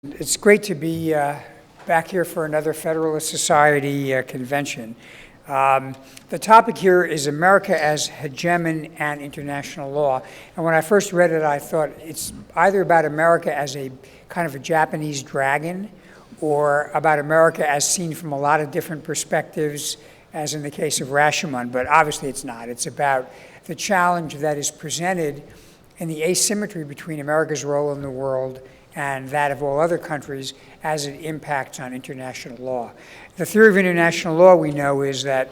It's great to be back here for another Federalist Society convention. The topic here is America as Hegemon and International Law. And when I first read it, I thought it's either about America as a kind of a Japanese dragon or about America as seen from a lot of different perspectives, as in the case of Rashomon, but obviously it's not. It's about the challenge that is presented in the asymmetry between America's role in the world and that of all other countries as it impacts on international law. The theory of international law, we know, is that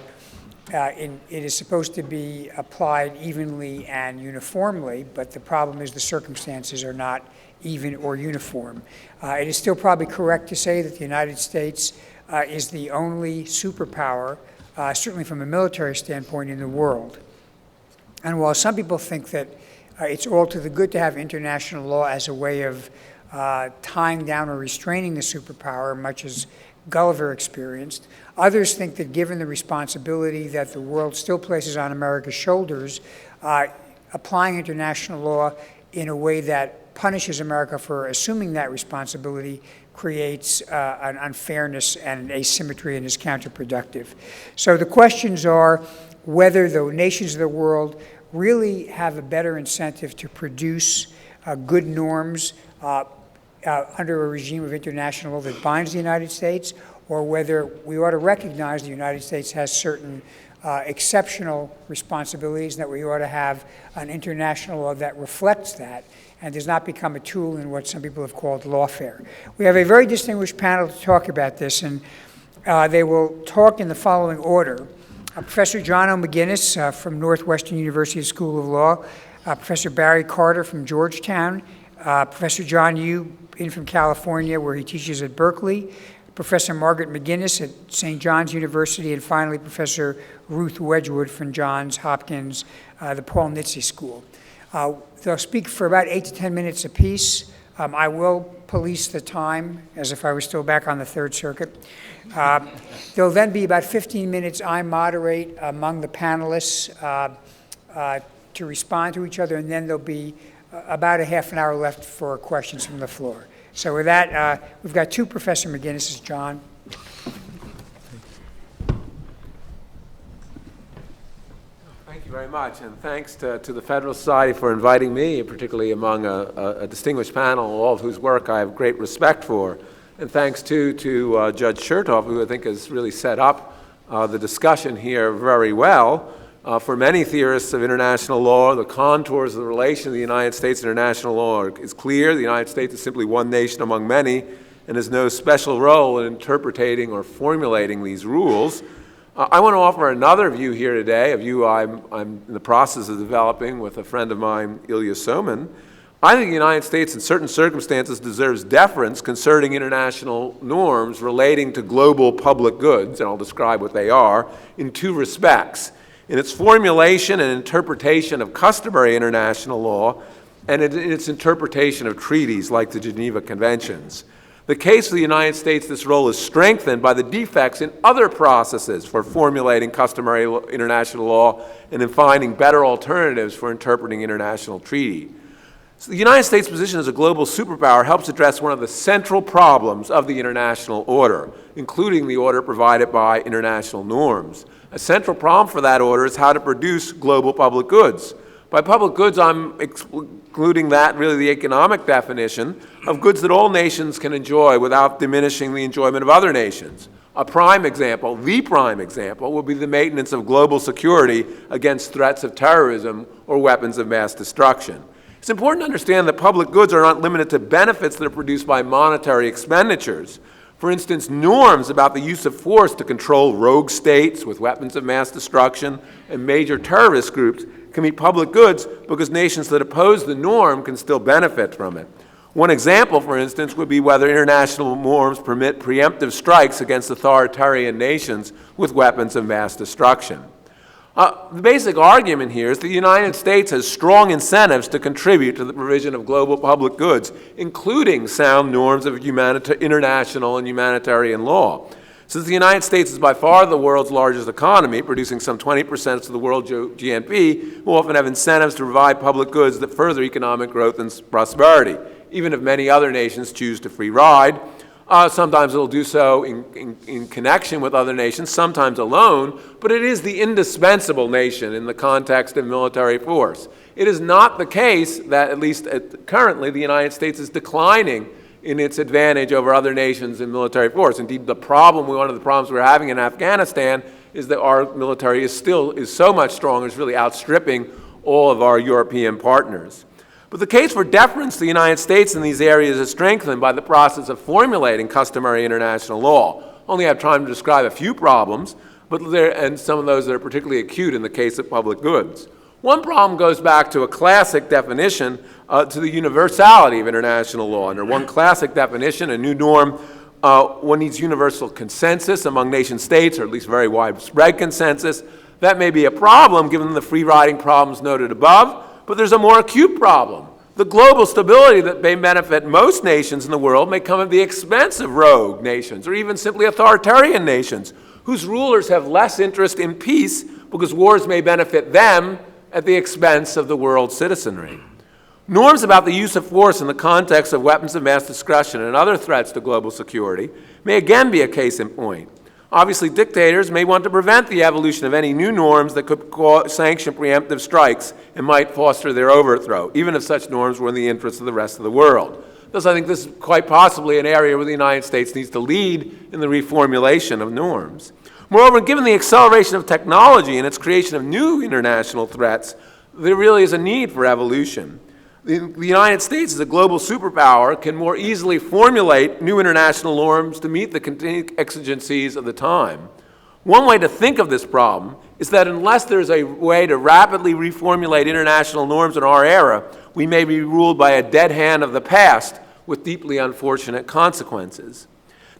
it is supposed to be applied evenly and uniformly, but the problem is the circumstances are not even or uniform. It is still probably correct to say that the United States is the only superpower, certainly from a military standpoint, in the world. And while some people think that it's all to the good to have international law as a way of tying down or restraining the superpower, much as Gulliver experienced. Others think that given the responsibility that the world still places on America's shoulders, applying international law in a way that punishes America for assuming that responsibility creates an unfairness and asymmetry and is counterproductive. So the questions are whether the nations of the world really have a better incentive to produce good norms under a regime of international law that binds the United States, or whether we ought to recognize the United States has certain exceptional responsibilities, and that we ought to have an international law that reflects that and does not become a tool in what some people have called lawfare. We have a very distinguished panel to talk about this, and they will talk in the following order. Professor John O. McGinnis from Northwestern University School of Law, Professor Barry Carter from Georgetown, Professor John Yu in from California, where he teaches at Berkeley, Professor Margaret McGuinness at St. John's University, and finally Professor Ruth Wedgwood from Johns Hopkins, the Paul Nitze School. They'll speak for about 8 to 10 minutes apiece. I will police the time as if I was still back on the Third Circuit. There'll then be about 15 minutes I moderate among the panelists to respond to each other, and then there'll be about a half an hour left for questions from the floor. So with that, we've got two Professor McGinnis's. John. Thank you very much, and thanks to the Federal Society for inviting me, particularly among a distinguished panel, all of whose work I have great respect for. And thanks to Judge Chertoff, who I think has really set up the discussion here very well. For many theorists of international law, the contours of the relation of the United States and international law is clear. The United States is simply one nation among many and has no special role in interpreting or formulating these rules. I want to offer another view here today, a view I'm in the process of developing with a friend of mine, Ilya Soman. I think the United States in certain circumstances deserves deference concerning international norms relating to global public goods, and I'll describe what they are, in two respects: in its formulation and interpretation of customary international law, and in its interpretation of treaties like the Geneva Conventions. The case of the United States, this role is strengthened by the defects in other processes for formulating customary international law and in finding better alternatives for interpreting international treaty. So the United States' position as a global superpower helps address one of the central problems of the international order, including the order provided by international norms. A central problem for that order is how to produce global public goods. By public goods, I'm including that, really the economic definition of goods that all nations can enjoy without diminishing the enjoyment of other nations. A prime example, the prime example, will be the maintenance of global security against threats of terrorism or weapons of mass destruction. It's important to understand that public goods are not limited to benefits that are produced by monetary expenditures. For instance, norms about the use of force to control rogue states with weapons of mass destruction and major terrorist groups can be public goods because nations that oppose the norm can still benefit from it. One example, for instance, would be whether international norms permit preemptive strikes against authoritarian nations with weapons of mass destruction. The basic argument here is the United States has strong incentives to contribute to the provision of global public goods, including sound norms of international and humanitarian law. Since the United States is by far the world's largest economy, producing some 20% of the world GNP, we often have incentives to provide public goods that further economic growth and prosperity. even if many other nations choose to free ride. Sometimes it'll do so in connection with other nations, sometimes alone, but it is the indispensable nation in the context of military force. It is not the case that, at least currently, the United States is declining in its advantage over other nations in military force. Indeed, one of the problems we're having in Afghanistan is that our military is so much stronger, it's really outstripping all of our European partners. But the case for deference to the United States in these areas is strengthened by the process of formulating customary international law. Only have time to describe a few problems, and some of those that are particularly acute in the case of public goods. One problem goes back to a classic definition, to the universality of international law. Under one classic definition, a new norm, one needs universal consensus among nation states, or at least very widespread consensus. That may be a problem given the free riding problems noted above, but there's a more acute problem. The global stability that may benefit most nations in the world may come at the expense of rogue nations, or even simply authoritarian nations, whose rulers have less interest in peace because wars may benefit them at the expense of the world's citizenry. Norms about the use of force in the context of weapons of mass destruction and other threats to global security may again be a case in point. Obviously, dictators may want to prevent the evolution of any new norms that could sanction preemptive strikes and might foster their overthrow, even if such norms were in the interest of the rest of the world. Thus, I think this is quite possibly an area where the United States needs to lead in the reformulation of norms. Moreover, given the acceleration of technology and its creation of new international threats, there really is a need for evolution. The United States, as a global superpower, can more easily formulate new international norms to meet the continued exigencies of the time. One way to think of this problem is that unless there's a way to rapidly reformulate international norms in our era, we may be ruled by a dead hand of the past with deeply unfortunate consequences.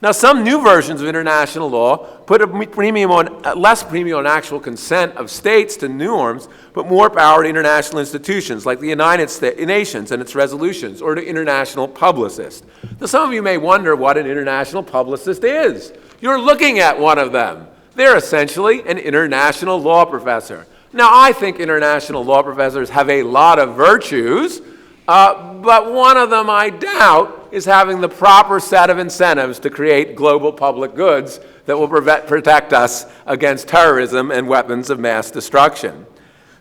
Now, some new versions of international law put less premium on actual consent of states to norms, but more power to international institutions like the United Nations and its resolutions, or to international publicists. Now, some of you may wonder what an international publicist is. You're looking at one of them. They're essentially an international law professor. Now, I think international law professors have a lot of virtues, but one of them, I doubt, is having the proper set of incentives to create global public goods that will protect us against terrorism and weapons of mass destruction.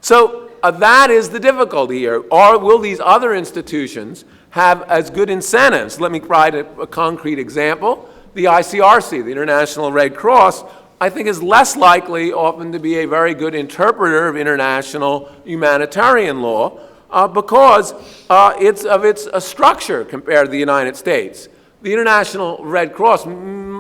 So that is the difficulty here. Will these other institutions have as good incentives? Let me provide a concrete example. The ICRC, the International Red Cross, I think is less likely often to be a very good interpreter of international humanitarian law, because it's a structure compared to the United States. The International Red Cross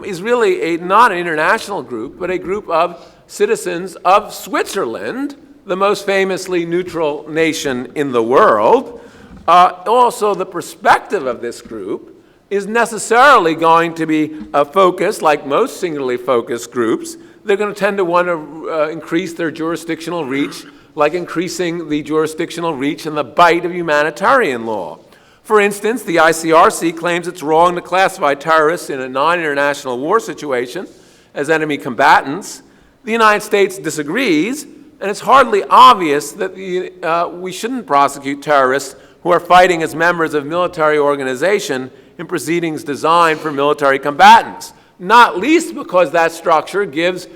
is really not an international group, but a group of citizens of Switzerland, the most famously neutral nation in the world. Also, the perspective of this group is necessarily going to be focused, like most singularly focused groups. They're going to tend to want to increase their jurisdictional reach, like increasing the jurisdictional reach and the bite of humanitarian law. For instance, the ICRC claims it's wrong to classify terrorists in a non-international war situation as enemy combatants. The United States disagrees, and it's hardly obvious that we shouldn't prosecute terrorists who are fighting as members of military organization in proceedings designed for military combatants, not least because that structure gives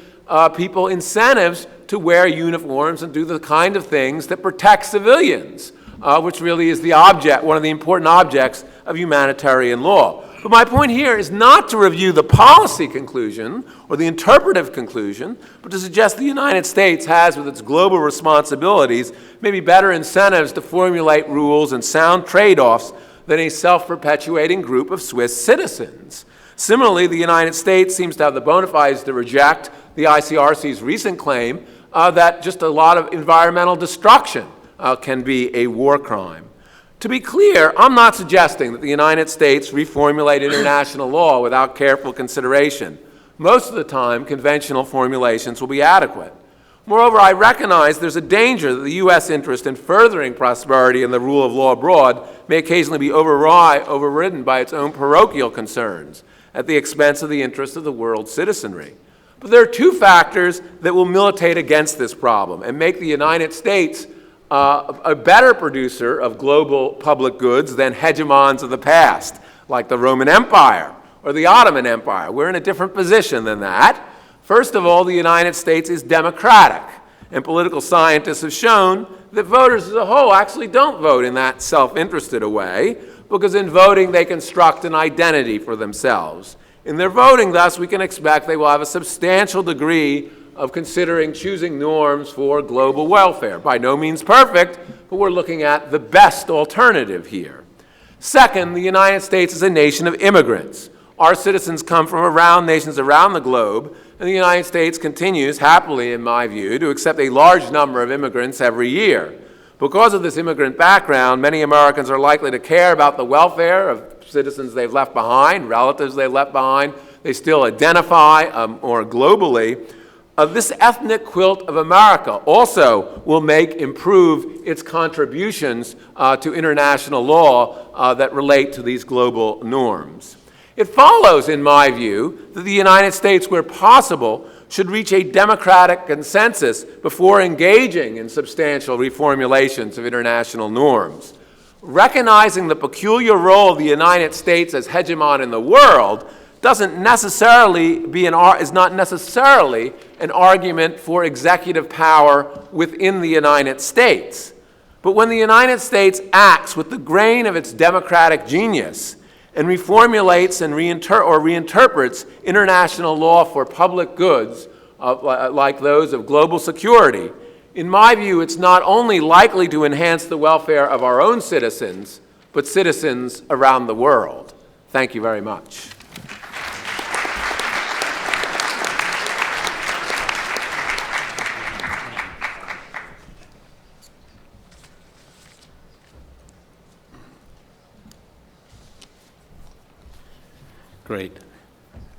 people incentives to wear uniforms and do the kind of things that protect civilians, which really is one of the important objects of humanitarian law. But my point here is not to review the policy conclusion or the interpretive conclusion, but to suggest the United States has, with its global responsibilities, maybe better incentives to formulate rules and sound trade-offs than a self-perpetuating group of Swiss citizens. Similarly, the United States seems to have the bona fides to reject the ICRC's recent claim that just a lot of environmental destruction can be a war crime. To be clear, I'm not suggesting that the United States reformulate international law without careful consideration. Most of the time, conventional formulations will be adequate. Moreover, I recognize there's a danger that the U.S. interest in furthering prosperity and the rule of law abroad may occasionally be overridden by its own parochial concerns at the expense of the interests of the world's citizenry. But there are two factors that will militate against this problem and make the United States a better producer of global public goods than hegemons of the past, like the Roman Empire or the Ottoman Empire. We're in a different position than that. First of all, the United States is democratic, and political scientists have shown that voters as a whole actually don't vote in that self-interested a way, because in voting they construct an identity for themselves. In their voting, thus, we can expect they will have a substantial degree of choosing norms for global welfare. By no means perfect, but we're looking at the best alternative here. Second, the United States is a nation of immigrants. Our citizens come from nations around the globe, and the United States continues, happily in my view, to accept a large number of immigrants every year. Because of this immigrant background, many Americans are likely to care about the welfare of citizens they've left behind, relatives they've left behind. They still identify more globally. This ethnic quilt of America also will improve its contributions to international law that relate to these global norms. It follows, in my view, that the United States, where possible, should reach a democratic consensus before engaging in substantial reformulations of international norms. Recognizing the peculiar role of the United States as hegemon in the world is not necessarily an argument for executive power within the United States. But when the United States acts with the grain of its democratic genius and reformulates and reinterprets international law for public goods, like those of global security, in my view, it's not only likely to enhance the welfare of our own citizens, but citizens around the world. Thank you very much. Great.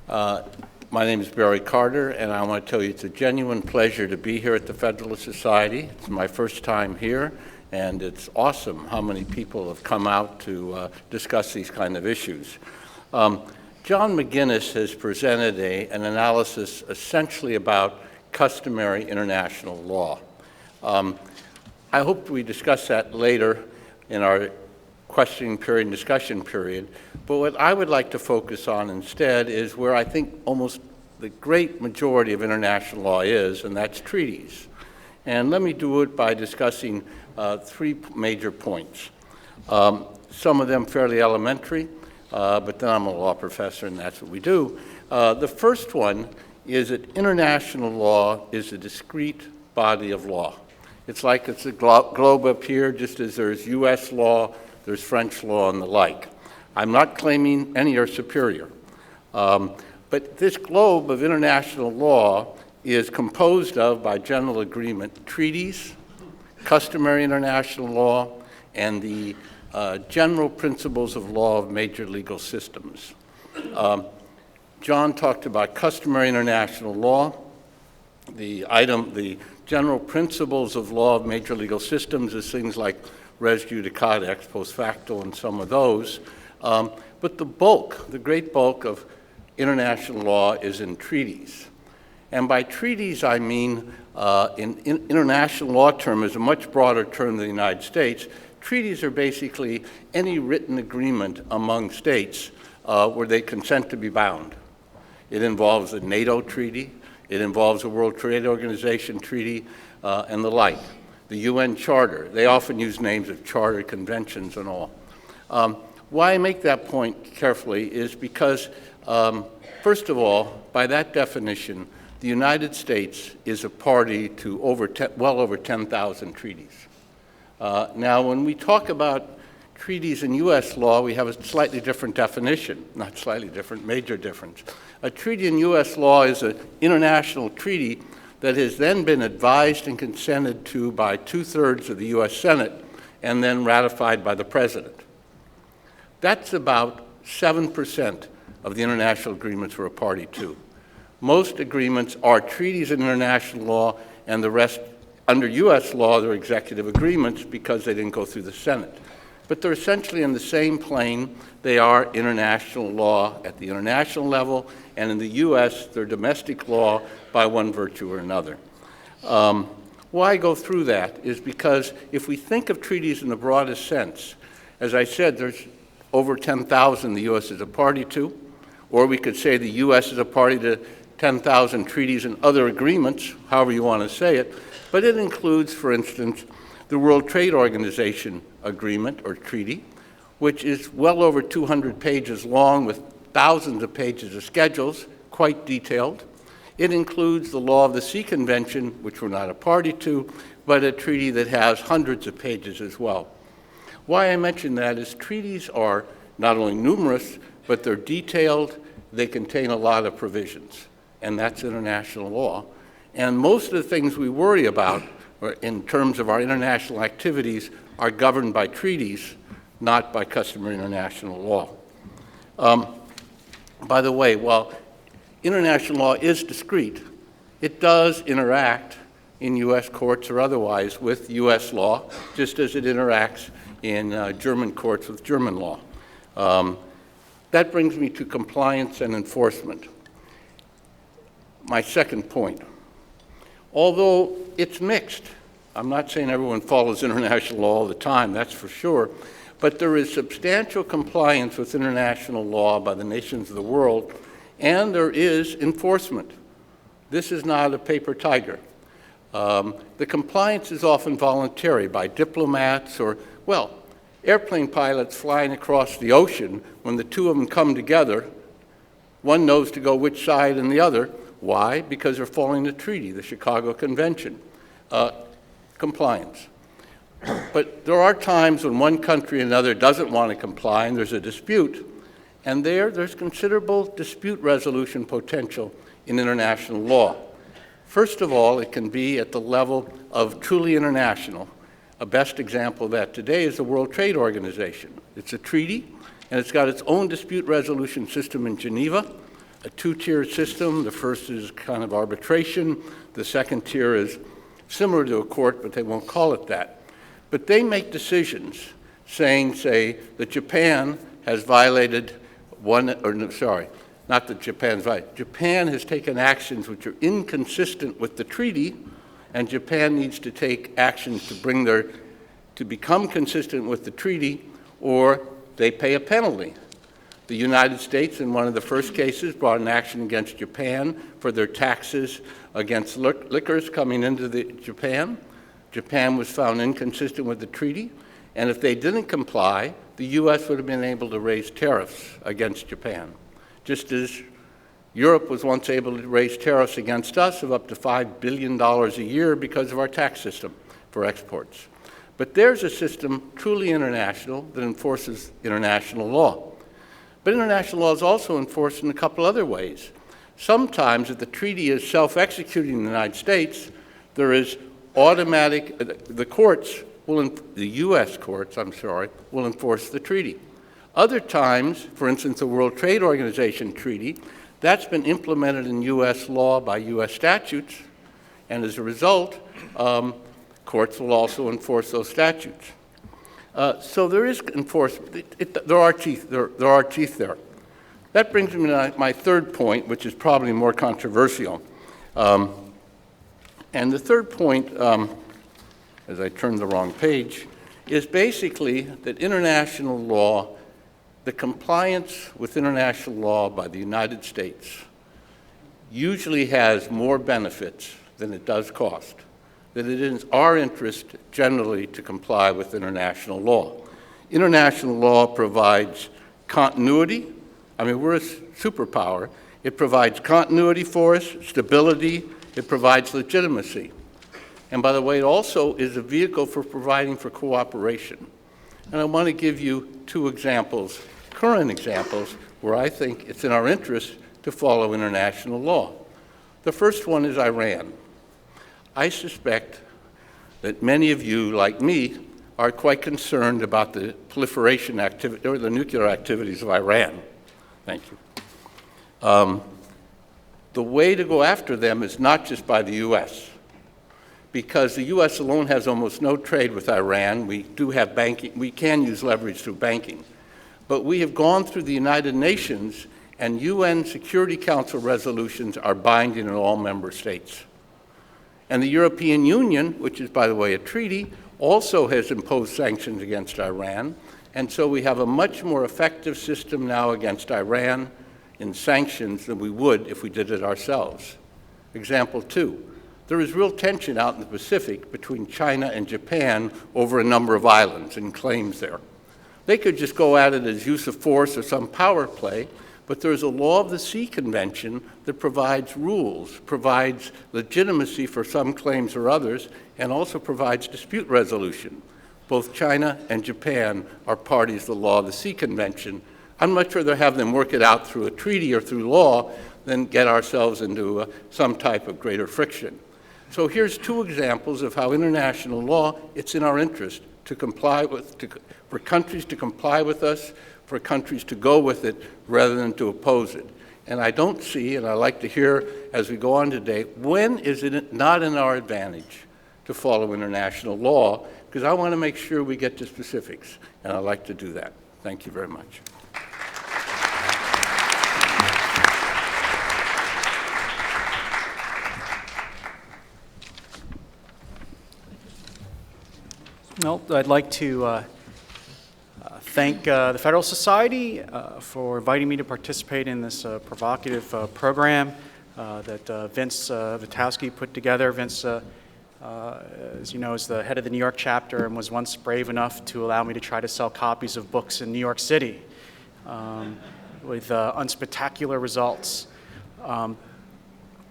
My name is Barry Carter, and I want to tell you it's a genuine pleasure to be here at the Federalist Society. It's my first time here, and it's awesome how many people have come out to discuss these kind of issues. John McGinnis has presented an analysis essentially about customary international law. I hope we discuss that later in our questioning period and discussion period, but what I would like to focus on instead is where I think almost the great majority of international law is, and that's treaties. And let me do it by discussing three major points. Some of them fairly elementary, but then I'm a law professor and that's what we do. The first one is that international law is a discrete body of law. It's like it's a globe up here, just as there's US law, there's French law and the like. I'm not claiming any are superior. But this globe of international law is composed of, by general agreement, treaties, customary international law, and the general principles of law of major legal systems. John talked about customary international law. The general principles of law of major legal systems is things like res judicata, ex post facto, and some of those. But the great bulk of international law is in treaties. And by treaties, I mean, in international law term is a much broader term than the United States. Treaties are basically any written agreement among states where they consent to be bound. It involves a NATO treaty, it involves a World Trade Organization treaty, and the like. The UN Charter, they often use names of charter conventions and all. Why I make that point carefully is because, first of all, by that definition, the United States is a party to well over 10,000 treaties. Now, when we talk about treaties in US law, we have a slightly different definition, not slightly different, major difference. A treaty in US law is an international treaty that has then been advised and consented to by 2/3 of the US Senate and then ratified by the President. That's about 7% of the international agreements we're a party to. Most agreements are treaties in international law, and the rest, under US law, they're executive agreements because they didn't go through the Senate. But they're essentially in the same plane. They are international law at the international level, and in the US, they're domestic law by one virtue or another. Why I go through that is because if we think of treaties in the broadest sense, as I said, there's over 10,000 the U.S. is a party to, or we could say the U.S. is a party to 10,000 treaties and other agreements, however you want to say it, but it includes, for instance, the World Trade Organization agreement or treaty, which is well over 200 pages long with thousands of pages of schedules, quite detailed. It includes the Law of the Sea Convention, which we're not a party to, but a treaty that has hundreds of pages as well. Why I mention that is treaties are not only numerous, but they're detailed, they contain a lot of provisions, and that's international law. And most of the things we worry about in terms of our international activities are governed by treaties, not by customary international law. By the way, while international law is discrete, it does interact in U.S. courts or otherwise with U.S. law, just as it interacts in German courts with German law. That brings me to compliance and enforcement. My second point. Although it's mixed, I'm not saying everyone follows international law all the time, that's for sure, but there is substantial compliance with international law by the nations of the world, and there is enforcement. This is not a paper tiger. The compliance is often voluntary by diplomats or, well, airplane pilots flying across the ocean. When the two of them come together, one knows to go which side and the other. Why? Because they're following the treaty, the Chicago Convention. Compliance. But there are times when one country or another doesn't want to comply and there's a dispute, and there's considerable dispute resolution potential in international law. First of all, it can be at the level of truly international. A best example of that today is the World Trade Organization. It's a treaty, and it's got its own dispute resolution system in Geneva, a two-tier system. The first is kind of arbitration. The second tier is similar to a court, but they won't call it that. But they make decisions saying, say, that Japan has violated Japan has taken actions which are inconsistent with the treaty, and Japan needs to take actions to become consistent with the treaty, or they pay a penalty. The United States, in one of the first cases, brought an action against Japan for their taxes against liquors coming into Japan. Japan was found inconsistent with the treaty, and if they didn't comply, the U.S. would have been able to raise tariffs against Japan, just as Europe was once able to raise tariffs against us of up to $5 billion a year because of our tax system for exports. But there's a system truly international that enforces international law. But international law is also enforced in a couple other ways. Sometimes, if the treaty is self-executing in the United States, there is automatic, the U.S. courts, will enforce the treaty. Other times, for instance, the World Trade Organization treaty, that's been implemented in U.S. law by U.S. statutes, and as a result, courts will also enforce those statutes. So there is enforcement. There are teeth there. That brings me to my third point, which is probably more controversial. And the third point, as I turned the wrong page, is basically that international law, the compliance with international law by the United States usually has more benefits than it does cost, that it is our interest generally to comply with international law. International law provides continuity. I mean, we're a superpower. It provides continuity for us, stability. It provides legitimacy. And by the way, it also is a vehicle for providing for cooperation. And I want to give you two examples, current examples, where I think it's in our interest to follow international law. The first one is Iran. I suspect that many of you, like me, are quite concerned about the proliferation activity or the nuclear activities of Iran. Thank you. The way to go after them is not just by the U.S., because the U.S. alone has almost no trade with Iran. We do have banking. We can use leverage through banking. But we have gone through the United Nations, and UN Security Council resolutions are binding in all member states. And the European Union, which is, by the way, a treaty, also has imposed sanctions against Iran. And so we have a much more effective system now against Iran in sanctions than we would if we did it ourselves. Example 2, there is real tension out in the Pacific between China and Japan over a number of islands and claims there. They could just go at it as use of force or some power play, but there's a law of the sea convention that provides rules, provides legitimacy for some claims or others, and also provides dispute resolution. Both China and Japan are parties to the law of the sea convention. I'd much rather have them work it out through a treaty or through law than get ourselves into some type of greater friction. So here's 2 examples of how international law, it's in our interest to comply with, for countries to comply with us, for countries to go with it rather than to oppose it. And I don't see, and I like to hear as we go on today, when is it not in our advantage to follow international law? Because I want to make sure we get to specifics, and I'd like to do that. Thank you very much. Well, I'd like to thank the Federalist Society for inviting me to participate in this provocative program that Vince Vitowski put together. Vince, as you know, is the head of the New York chapter and was once brave enough to allow me to try to sell copies of books in New York City with unspectacular results. I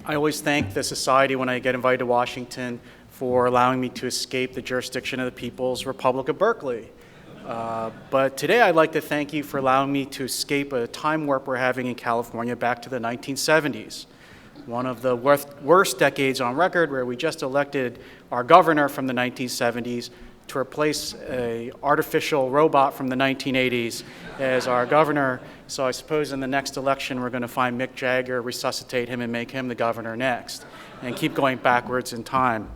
always thank the Society when I get invited to Washington for allowing me to escape the jurisdiction of the People's Republic of Berkeley. But today I'd like to thank you for allowing me to escape a time warp we're having in California back to the 1970s, one of the worst decades on record, where we just elected our governor from the 1970s to replace an artificial robot from the 1980s as our governor. So I suppose in the next election we're going to find Mick Jagger, resuscitate him, and make him the governor next, and keep going backwards in time.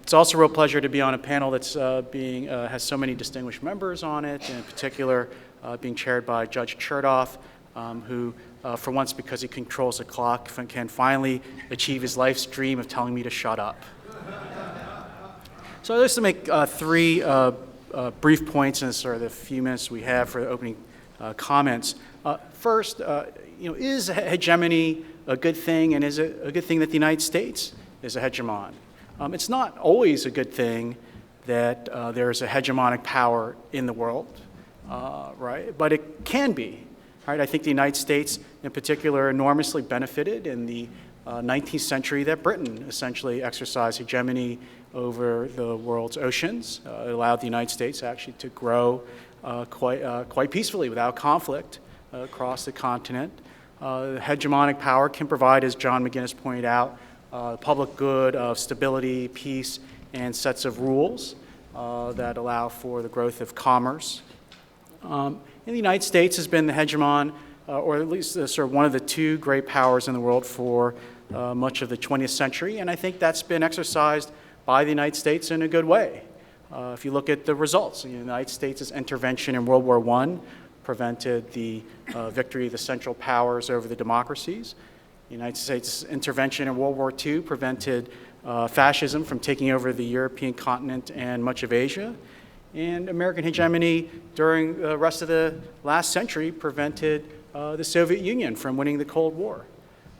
It's also a real pleasure to be on a panel that's has so many distinguished members on it, and in particular being chaired by Judge Chertoff, who, for once, because he controls the clock, can finally achieve his life's dream of telling me to shut up. So I'd just to make 3 brief points in sort of the few minutes we have for the opening comments. First, is hegemony a good thing, and is it a good thing that the United States is a hegemon? It's not always a good thing that there's a hegemonic power in the world, right? But it can be, right? I think the United States, in particular, enormously benefited in the 19th century that Britain essentially exercised hegemony over the world's oceans. It allowed the United States actually to grow quite peacefully without conflict across the continent. Hegemonic power can provide, as John McGuinness pointed out, public good of stability, peace, and sets of rules that allow for the growth of commerce. And the United States has been the hegemon, or at least sort of one of the 2 great powers in the world for much of the 20th century, and I think that's been exercised by the United States in a good way. If you look at the results, the United States' intervention in World War I prevented the victory of the Central Powers over the democracies. The United States' intervention in World War II prevented fascism from taking over the European continent and much of Asia. And American hegemony during the rest of the last century prevented the Soviet Union from winning the Cold War.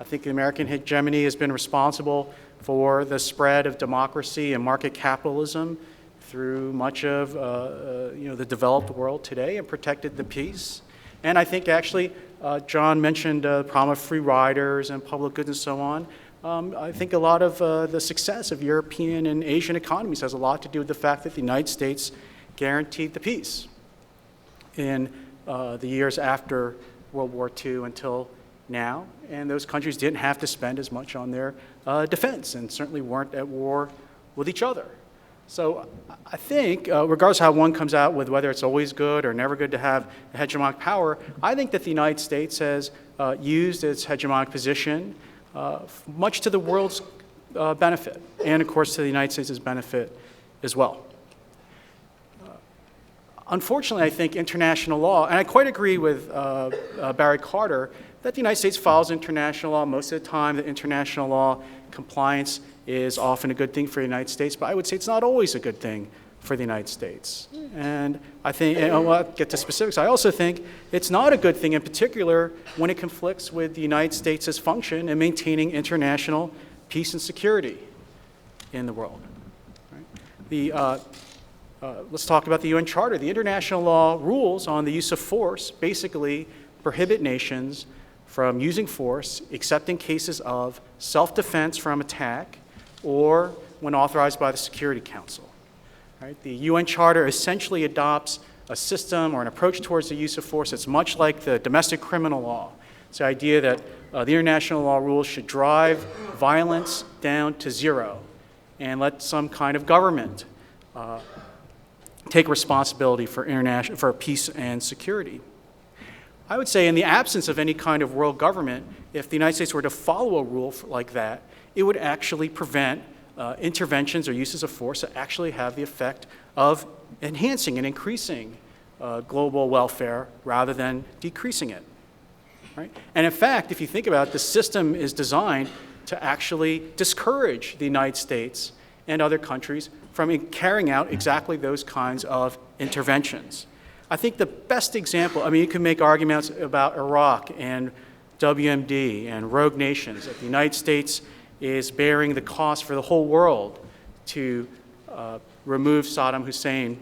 I think the American hegemony has been responsible for the spread of democracy and market capitalism through much of the developed world today, and protected the peace. And I think actually, John mentioned the problem of free riders and public goods and so on. I think a lot of the success of European and Asian economies has a lot to do with the fact that the United States guaranteed the peace in the years after World War II until now. And those countries didn't have to spend as much on their defense, and certainly weren't at war with each other. So I think, regardless of how one comes out with whether it's always good or never good to have a hegemonic power, I think that the United States has used its hegemonic position much to the world's benefit, and of course to the United States' benefit as well. Unfortunately, I think international law, and I quite agree with Barry Carter, that the United States follows international law most of the time. That international law compliance is often a good thing for the United States, but I would say it's not always a good thing for the United States. And I think, and I'll get to specifics, I also think it's not a good thing in particular when it conflicts with the United States' function in maintaining international peace and security in the world. Right? Let's talk about the UN Charter. The international law rules on the use of force basically prohibit nations from using force except in cases of self-defense from attack or when authorized by the Security Council. Right? The UN Charter essentially adopts a system or an approach towards the use of force that's much like the domestic criminal law. It's the idea that the international law rules should drive violence down to zero and let some kind of government take responsibility for peace and security. I would say in the absence of any kind of world government, if the United States were to follow a rule like that, it would actually prevent interventions or uses of force that actually have the effect of enhancing and increasing global welfare rather than decreasing it. Right? And in fact, if you think about it, the system is designed to actually discourage the United States and other countries from carrying out exactly those kinds of interventions. I think the best example, I mean, you can make arguments about Iraq and WMD and rogue nations, that the United States is bearing the cost for the whole world to remove Saddam Hussein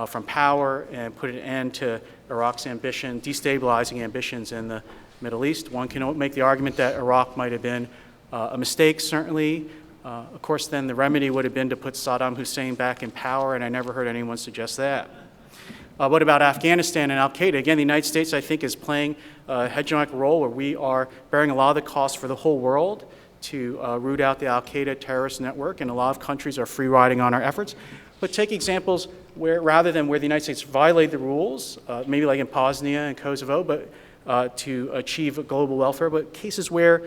from power and put an end to Iraq's ambition, destabilizing ambitions in the Middle East. One can make the argument that Iraq might have been a mistake, certainly. Of course, then the remedy would have been to put Saddam Hussein back in power, and I never heard anyone suggest that. What about Afghanistan and al-Qaeda? Again, the United States, I think, is playing a hegemonic role where we are bearing a lot of the costs for the whole world to root out the al-Qaeda terrorist network, and a lot of countries are free riding on our efforts. But take examples where, rather than where the United States violated the rules, maybe like in Bosnia and Kosovo, but to achieve global welfare, but cases where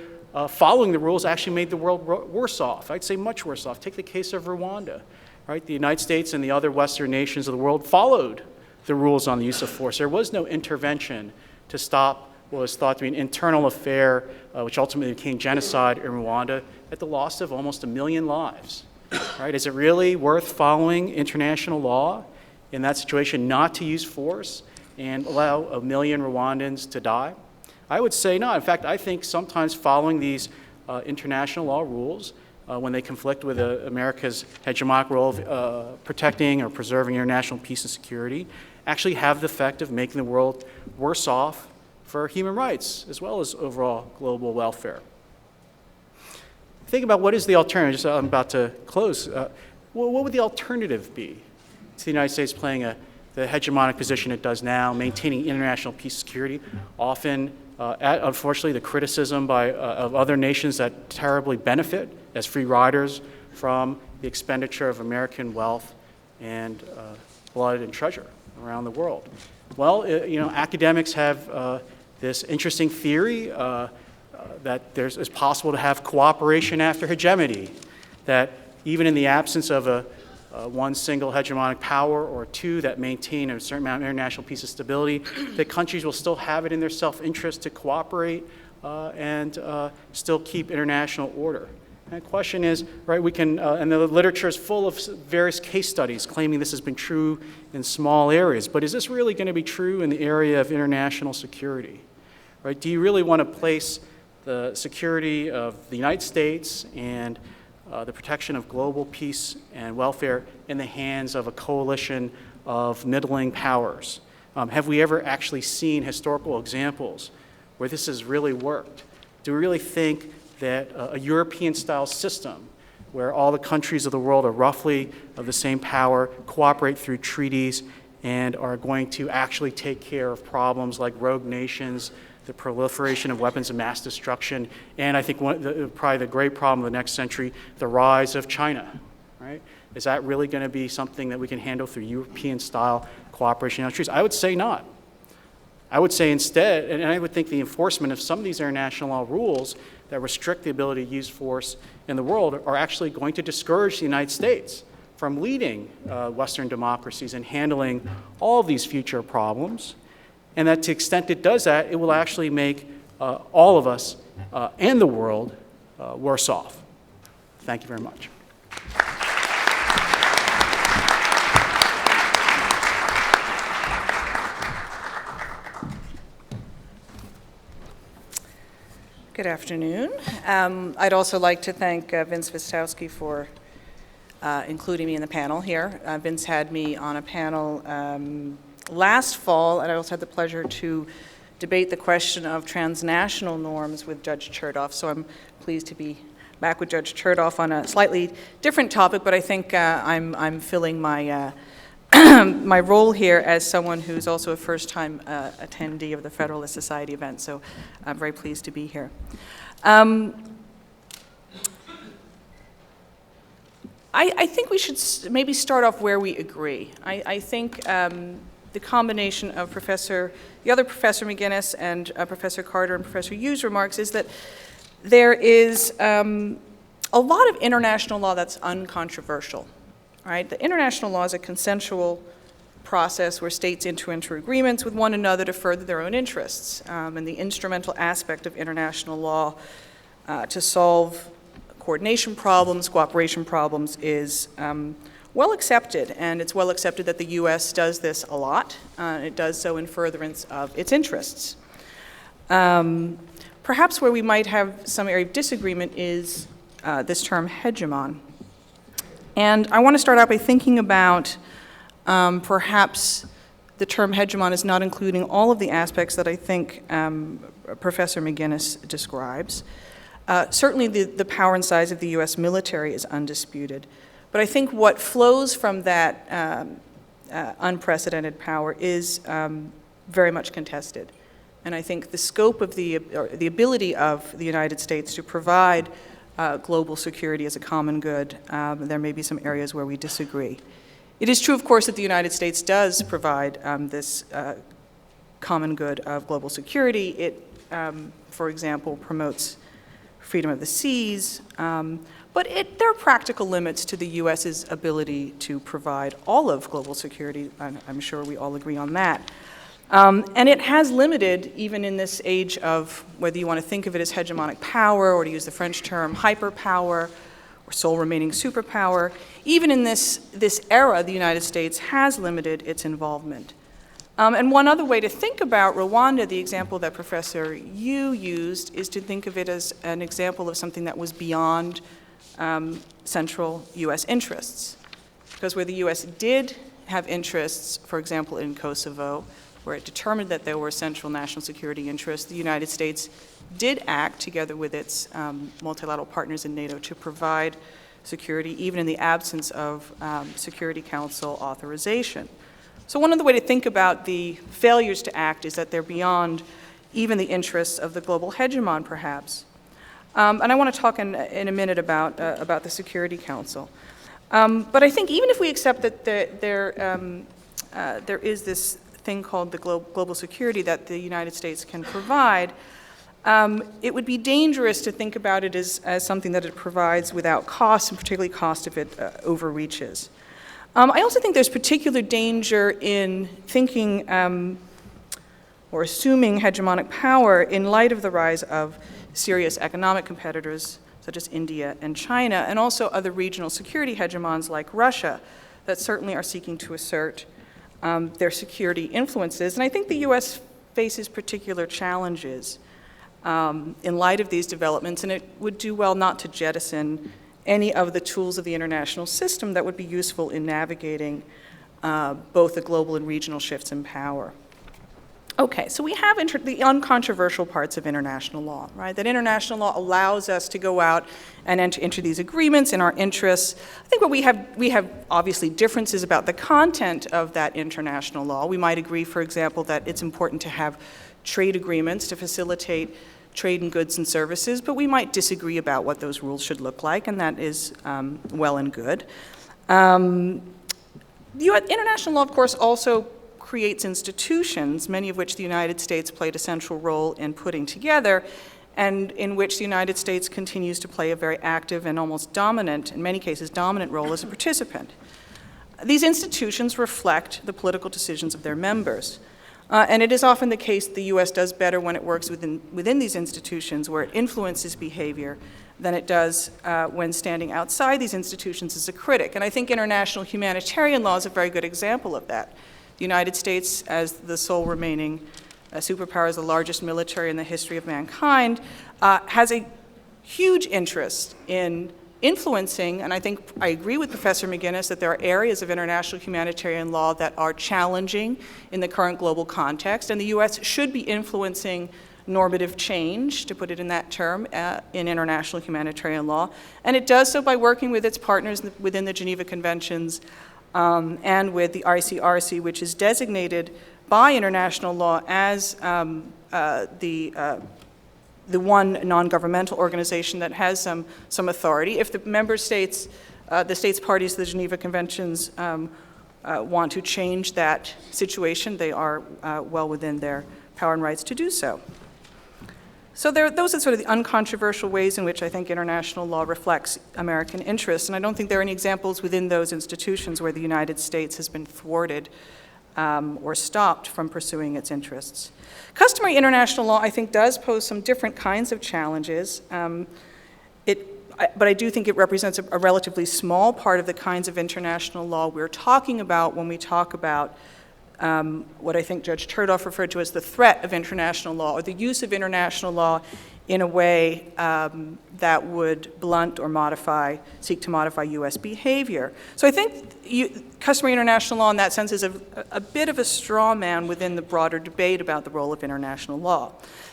following the rules actually made the world worse off. I'd say much worse off. Take the case of Rwanda. Right? The United States and the other Western nations of the world followed the rules on the use of force. There was no intervention to stop what was thought to be an internal affair, which ultimately became genocide in Rwanda, at the loss of almost 1 million lives. Right? Is it really worth following international law in that situation not to use force and allow 1 million Rwandans to die? I would say not. In fact, I think sometimes following these international law rules, when they conflict with America's hegemonic role of protecting or preserving international peace and security, actually have the effect of making the world worse off for human rights as well as overall global welfare. Think about what is the alternative. I'm about to close. What would the alternative be to the United States playing the hegemonic position it does now, maintaining international peace and security, often, unfortunately, the criticism of other nations that terribly benefit as free riders from the expenditure of American wealth and blood and treasure around the world? Well, academics have this interesting theory that it's possible to have cooperation after hegemony, that even in the absence of one single hegemonic power or two that maintain a certain amount of international peace and stability, that countries will still have it in their self-interest to cooperate and still keep international order. And the question is, right, we can, and the literature is full of various case studies claiming this has been true in small areas, but is this really going to be true in the area of international security? Right? Do you really want to place the security of the United States and the protection of global peace and welfare in the hands of a coalition of middling powers? Have we ever actually seen historical examples where this has really worked? Do we really think that a European-style system where all the countries of the world are roughly of the same power, cooperate through treaties, and are going to actually take care of problems like rogue nations, the proliferation of weapons of mass destruction, and I think probably the great problem of the next century, the rise of China, right? Is that really going to be something that we can handle through European-style cooperation on treaties? I would say not. I would say instead, and I would think the enforcement of some of these international law rules that restrict the ability to use force in the world are actually going to discourage the United States from leading Western democracies in handling all of these future problems. And that to the extent it does that, it will actually make all of us and the world worse off. Thank you very much. Good afternoon. I'd also like to thank Vince Vistowski for including me in the panel here. Vince had me on a panel last fall, and I also had the pleasure to debate the question of transnational norms with Judge Chertoff, so I'm pleased to be back with Judge Chertoff on a slightly different topic, but I think I'm filling my my role here as someone who's also a first-time attendee of the Federalist Society event, so I'm very pleased to be here. I think we should maybe start off where we agree. I think the combination of the other Professor McGinnis and Professor Carter and Professor Yu's remarks is that there is a lot of international law that's uncontroversial. Right? The international law is a consensual process where states enter into agreements with one another to further their own interests. And the instrumental aspect of international law to solve coordination problems, cooperation problems is well accepted. And it's well accepted that the US does this a lot. It does so in furtherance of its interests. Perhaps where we might have some area of disagreement is this term hegemon. And I want to start out by thinking about perhaps the term hegemon is not including all of the aspects that I think Professor McGinnis describes. Certainly the power and size of the US military is undisputed. But I think what flows from that unprecedented power is very much contested. And I think the scope of the ability of the United States to provide global security as a common good, there may be some areas where we disagree. It is true, of course, that the United States does provide this common good of global security. It, for example, promotes freedom of the seas, but there are practical limits to the US's ability to provide all of global security. I'm sure we all agree on that. And it has limited, even in this age of whether you want to think of it as hegemonic power or to use the French term hyperpower or sole remaining superpower, even in this era, the United States has limited its involvement. And one other way to think about Rwanda, the example that Professor Yu used, is to think of it as an example of something that was beyond central US interests. Because where the US did have interests, for example, in Kosovo, where it determined that there were central national security interests, the United States did act together with its multilateral partners in NATO to provide security, even in the absence of Security Council authorization. So one other way to think about the failures to act is that they're beyond even the interests of the global hegemon, perhaps. And I want to talk in a minute about the Security Council. But I think even if we accept that there is this thing called the global security that the United States can provide, it would be dangerous to think about it as something that it provides without cost, and particularly cost if it overreaches. I also think there's particular danger in thinking or assuming hegemonic power in light of the rise of serious economic competitors such as India and China, and also other regional security hegemons like Russia that certainly are seeking to assert their security influences. And I think the US faces particular challenges in light of these developments, and it would do well not to jettison any of the tools of the international system that would be useful in navigating both the global and regional shifts in power. Okay, so we have the uncontroversial parts of international law, right? That international law allows us to go out and enter into these agreements in our interests. I think what we have obviously differences about the content of that international law. We might agree, for example, that it's important to have trade agreements to facilitate trade in goods and services, but we might disagree about what those rules should look like, and that is well and good. International law, of course, also creates institutions, many of which the United States played a central role in putting together, and in which the United States continues to play a very active and almost dominant, in many cases dominant role as a participant. These institutions reflect the political decisions of their members. And it is often the case that the US does better when it works within these institutions, where it influences behavior than it does when standing outside these institutions as a critic. And I think international humanitarian law is a very good example of that. The United States, as the sole remaining superpower, as the largest military in the history of mankind, has a huge interest in influencing, and I think I agree with Professor McGuinness that there are areas of international humanitarian law that are challenging in the current global context, and the U.S. should be influencing normative change, to put it in that term, in international humanitarian law. And it does so by working with its partners within the Geneva Conventions and with the ICRC, which is designated by international law as the one non-governmental organization that has some authority. If the member states, the states parties to the Geneva Conventions want to change that situation, they are well within their power and rights to do so. So those are sort of the uncontroversial ways in which I think international law reflects American interests, and I don't think there are any examples within those institutions where the United States has been thwarted or stopped from pursuing its interests. Customary international law, I think, does pose some different kinds of challenges, but I do think it represents a relatively small part of the kinds of international law we're talking about when we talk about what I think Judge Chertoff referred to as the threat of international law, or the use of international law in a way that would blunt or seek to modify U.S. behavior. So I think customary international law in that sense is a bit of a straw man within the broader debate about the role of international law.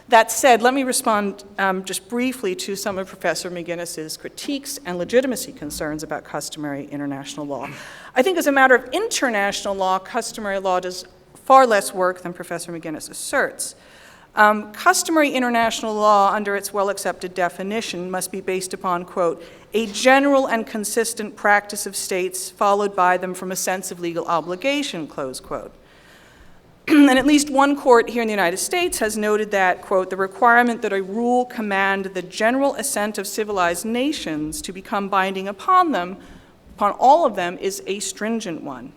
That said, let me respond just briefly to some of Professor McGuinness's critiques and legitimacy concerns about customary international law. I think as a matter of international law, customary law does far less work than Professor McGuinness asserts. Customary international law, under its well-accepted definition, must be based upon, quote, a general and consistent practice of states followed by them from a sense of legal obligation, close quote. And at least one court here in the United States has noted that, quote, the requirement that a rule command the general assent of civilized nations to become binding upon all of them, is a stringent one.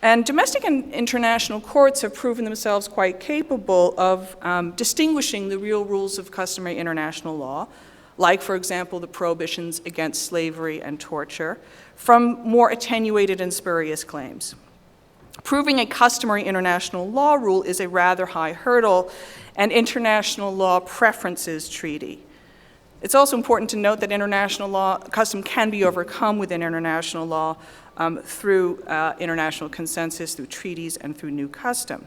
And domestic and international courts have proven themselves quite capable of distinguishing the real rules of customary international law, like, for example, the prohibitions against slavery and torture, from more attenuated and spurious claims. Proving a customary international law rule is a rather high hurdle, and international law preferences treaty. It's also important to note that international law, custom can be overcome within international law through international consensus, through treaties, and through new custom.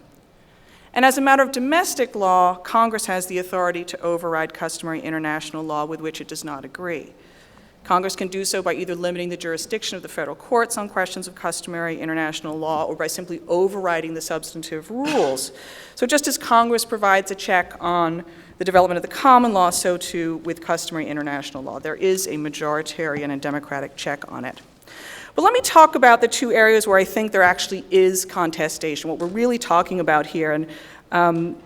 And as a matter of domestic law, Congress has the authority to override customary international law with which it does not agree. Congress can do so by either limiting the jurisdiction of the federal courts on questions of customary international law, or by simply overriding the substantive rules. So just as Congress provides a check on the development of the common law, so too with customary international law. There is a majoritarian and democratic check on it. But let me talk about the two areas where I think there actually is contestation, what we're really talking about here. And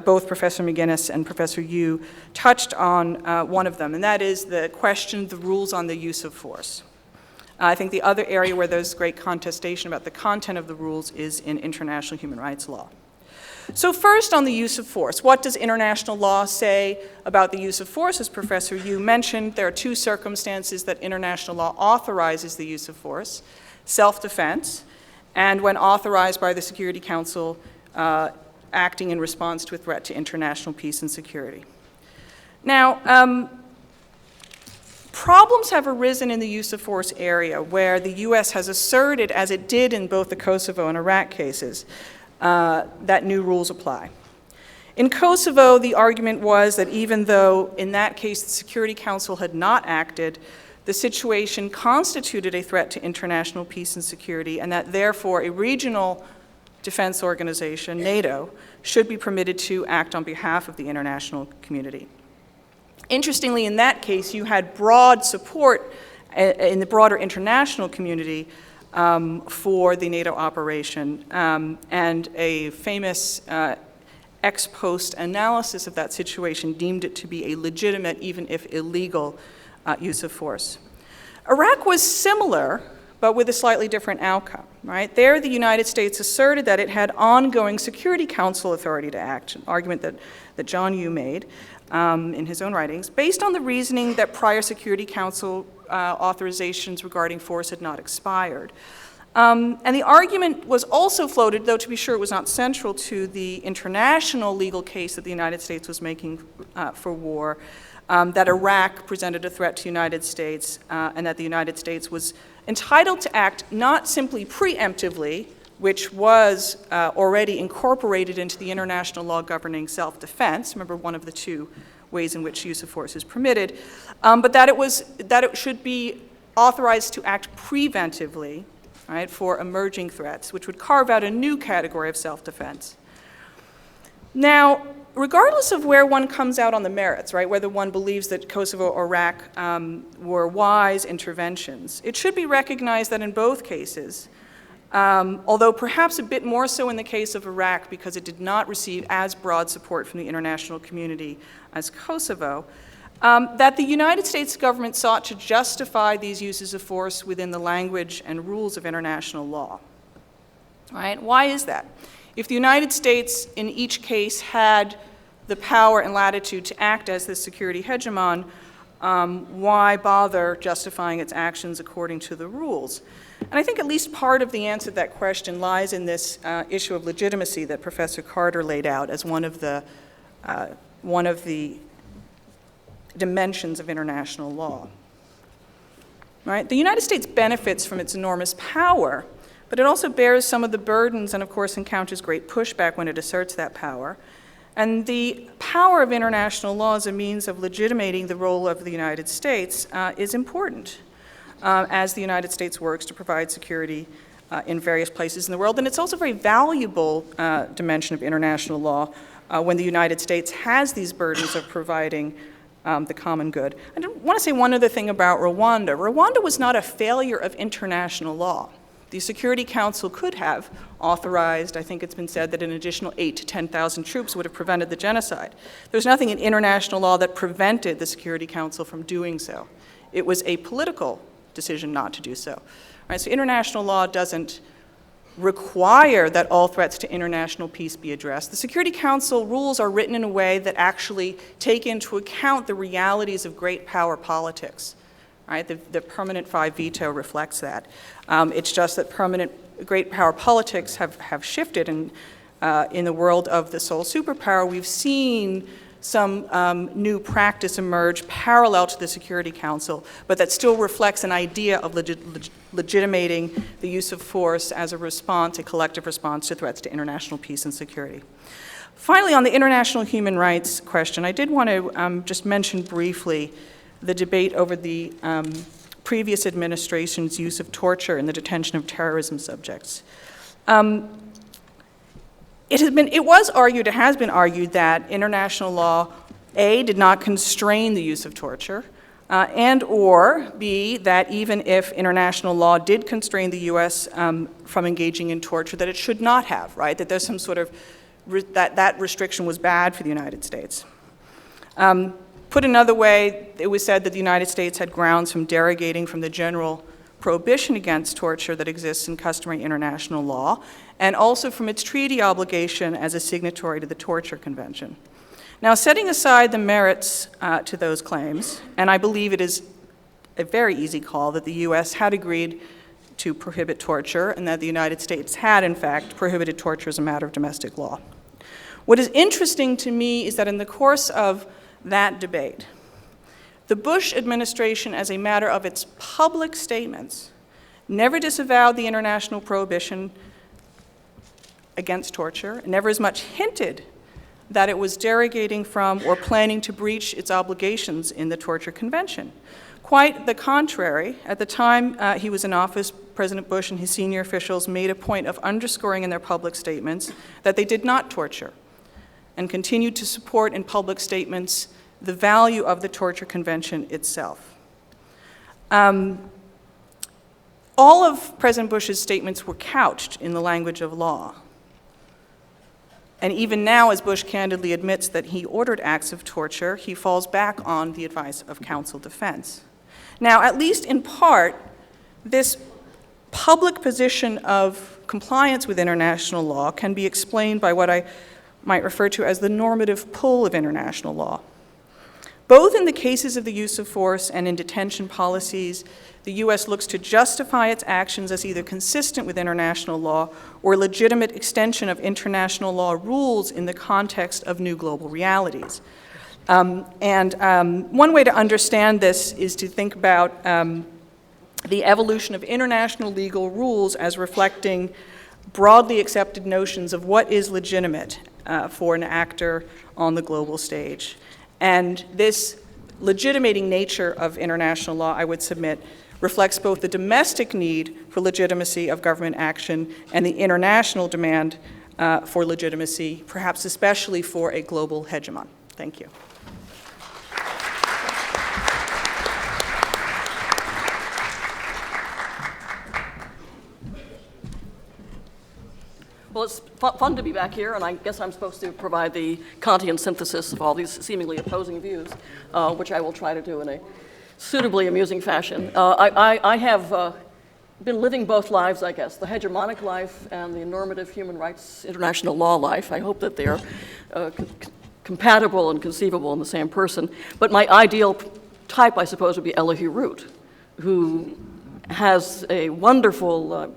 both Professor McGuinness and Professor Yu touched on one of them, and that is the question, the rules on the use of force. I think the other area where there's great contestation about the content of the rules is in international human rights law. So first, on the use of force, what does international law say about the use of force? As Professor Yu mentioned, there are two circumstances that international law authorizes the use of force: self-defense, and when authorized by the Security Council, acting in response to a threat to international peace and security. Now, problems have arisen in the use of force area where the U.S. has asserted, as it did in both the Kosovo and Iraq cases, that new rules apply. In Kosovo, the argument was that even though in that case the Security Council had not acted, the situation constituted a threat to international peace and security, and that therefore a regional defense organization, NATO, should be permitted to act on behalf of the international community. Interestingly, in that case, you had broad support in the broader international community for the NATO operation, and a famous ex post analysis of that situation deemed it to be a legitimate, even if illegal, use of force. Iraq was similar, but with a slightly different outcome, right? There, the United States asserted that it had ongoing Security Council authority to act, an argument that John Yu made, in his own writings, based on the reasoning that prior Security Council authorizations regarding force had not expired. And the argument was also floated, though to be sure it was not central to the international legal case that the United States was making for war, that Iraq presented a threat to the United States and that the United States was entitled to act not simply preemptively, which was already incorporated into the international law governing self-defense, remember one of the two ways in which use of force is permitted, but that it should be authorized to act preventively, right, for emerging threats, which would carve out a new category of self-defense. Now, regardless of where one comes out on the merits, right, whether one believes that Kosovo or Iraq were wise interventions, it should be recognized that in both cases, although perhaps a bit more so in the case of Iraq because it did not receive as broad support from the international community as Kosovo, that the United States government sought to justify these uses of force within the language and rules of international law. Right? Why is that? If the United States in each case had the power and latitude to act as the security hegemon, why bother justifying its actions according to the rules? And I think at least part of the answer to that question lies in this issue of legitimacy that Professor Carter laid out as one of the dimensions of international law. Right? The United States benefits from its enormous power, but it also bears some of the burdens and, of course, encounters great pushback when it asserts that power. And the power of international law as a means of legitimating the role of the United States is important as the United States works to provide security in various places in the world. And it's also a very valuable dimension of international law when the United States has these burdens of providing the common good. I want to say one other thing about Rwanda. Rwanda was not a failure of international law. The Security Council could have authorized, I think it's been said that an additional 8,000 to 10,000 troops would have prevented the genocide. There's nothing in international law that prevented the Security Council from doing so. It was a political decision not to do so. Right, so international law doesn't require that all threats to international peace be addressed. The Security Council rules are written in a way that actually take into account the realities of great power politics. Right? The permanent 5 veto reflects that. It's just that permanent great power politics have shifted, and in the world of the sole superpower, we've seen some new practice emerge parallel to the Security Council, but that still reflects an idea of legitimating the use of force as a response, a collective response to threats to international peace and security. Finally, on the international human rights question, I did want to just mention briefly the debate over the previous administration's use of torture in the detention of terrorism subjects. It was argued, it has been argued that international law, A, did not constrain the use of torture, and or B, that even if international law did constrain the U.S. From engaging in torture, that it should not have, right? That there's some sort of, that restriction was bad for the United States. Put another way, it was said that the United States had grounds from derogating from the general prohibition against torture that exists in customary international law, and also from its treaty obligation as a signatory to the Torture Convention. Now, setting aside the merits to those claims, and I believe it is a very easy call that the U.S. had agreed to prohibit torture, and that the United States had, in fact, prohibited torture as a matter of domestic law. What is interesting to me is that in the course of that debate, the Bush administration, as a matter of its public statements, never disavowed the international prohibition against torture, never as much hinted that it was derogating from or planning to breach its obligations in the Torture Convention. Quite the contrary, at the time he was in office, President Bush and his senior officials made a point of underscoring in their public statements that they did not torture, and continued to support in public statements the value of the Torture Convention itself. All of President Bush's statements were couched in the language of law. And even now, as Bush candidly admits that he ordered acts of torture, he falls back on the advice of counsel defense. Now, at least in part, this public position of compliance with international law can be explained by what I might refer to as the normative pull of international law. Both in the cases of the use of force and in detention policies, the U.S. looks to justify its actions as either consistent with international law or legitimate extension of international law rules in the context of new global realities. One way to understand this is to think about the evolution of international legal rules as reflecting broadly accepted notions of what is legitimate for an actor on the global stage. And this legitimating nature of international law, I would submit, reflects both the domestic need for legitimacy of government action and the international demand for legitimacy, perhaps especially for a global hegemon. Thank you. Well, it's fun to be back here, and I guess I'm supposed to provide the Kantian synthesis of all these seemingly opposing views, which I will try to do in a suitably amusing fashion. I have been living both lives, I guess, the hegemonic life and the normative human rights international law life. I hope that they are compatible and conceivable in the same person. But my ideal type, I suppose, would be Elihu Root, who has a wonderful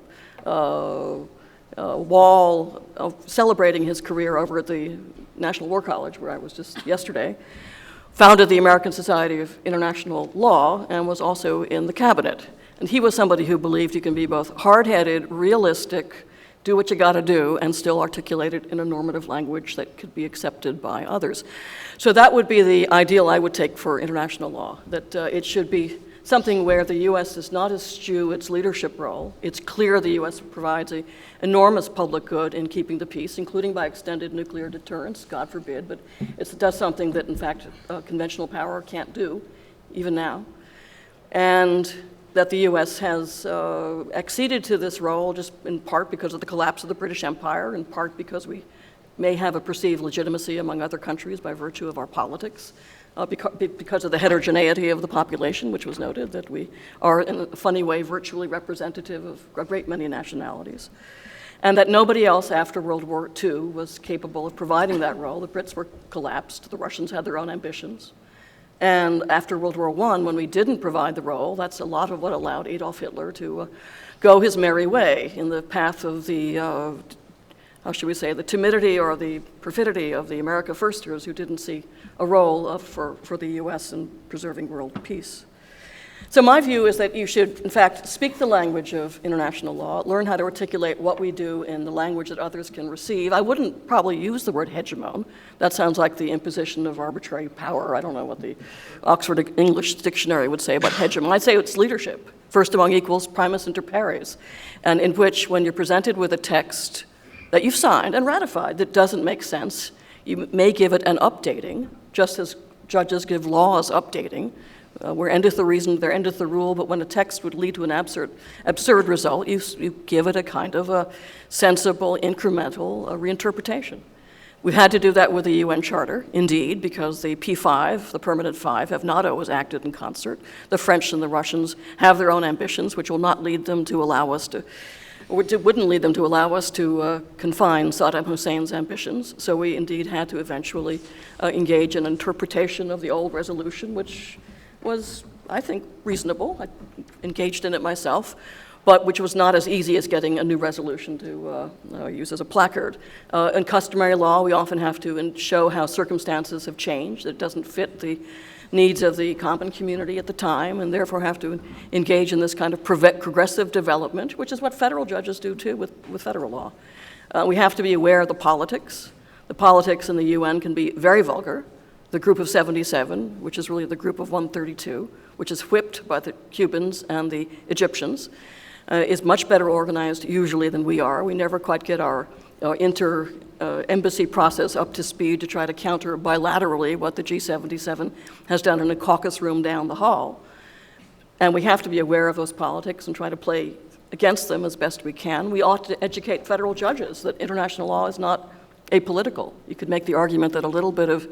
wall of celebrating his career over at the National War College, where I was just yesterday, founded the American Society of International Law, and was also in the cabinet. And he was somebody who believed you can be both hard-headed, realistic, do what you got to do, and still articulate it in a normative language that could be accepted by others. So that would be the ideal I would take for international law, that it should be something where the U.S. does not eschew its leadership role. It's clear the U.S. provides an enormous public good in keeping the peace, including by extended nuclear deterrence, God forbid, but it does something that, in fact, conventional power can't do, even now. And that the U.S. has acceded to this role just in part because of the collapse of the British Empire, in part because we may have a perceived legitimacy among other countries by virtue of our politics. Because of the heterogeneity of the population, which was noted, that we are, in a funny way, virtually representative of a great many nationalities. And that nobody else after World War II was capable of providing that role. The Brits were collapsed, the Russians had their own ambitions. And after World War I, when we didn't provide the role, that's a lot of what allowed Adolf Hitler to go his merry way in the path of the how should we say, the timidity or the perfidy of the America Firsters who didn't see a role for the U.S. in preserving world peace. So my view is that you should, in fact, speak the language of international law, learn how to articulate what we do in the language that others can receive. I wouldn't probably use the word hegemon. That sounds like the imposition of arbitrary power. I don't know what the Oxford English Dictionary would say about hegemon. I'd say it's leadership, first among equals, primus inter pares, and in which when you're presented with a text that you've signed and ratified that doesn't make sense, you may give it an updating, just as judges give laws updating. Where endeth the reason, there endeth the rule, but when a text would lead to an absurd result, you give it a kind of a sensible, incremental reinterpretation. We've had to do that with the UN Charter, indeed, because the P5, the permanent five, have not always acted in concert. The French and the Russians have their own ambitions, which will not lead them to allow us to, or wouldn't lead them to allow us to confine Saddam Hussein's ambitions. So we indeed had to eventually engage in interpretation of the old resolution, which was, I think, reasonable. I engaged in it myself, but which was not as easy as getting a new resolution to use as a placard. In customary law, we often have to show how circumstances have changed. It doesn't fit the needs of the common community at the time, and therefore have to engage in this kind of progressive development, which is what federal judges do too with federal law. We have to be aware of the politics. The politics in the UN can be very vulgar. The Group of 77, which is really the Group of 132, which is whipped by the Cubans and the Egyptians, is much better organized usually than we are. We never quite get our inter-embassy process up to speed to try to counter bilaterally what the G77 has done in a caucus room down the hall. And we have to be aware of those politics and try to play against them as best we can. We ought to educate federal judges that international law is not apolitical. You could make the argument that a little bit of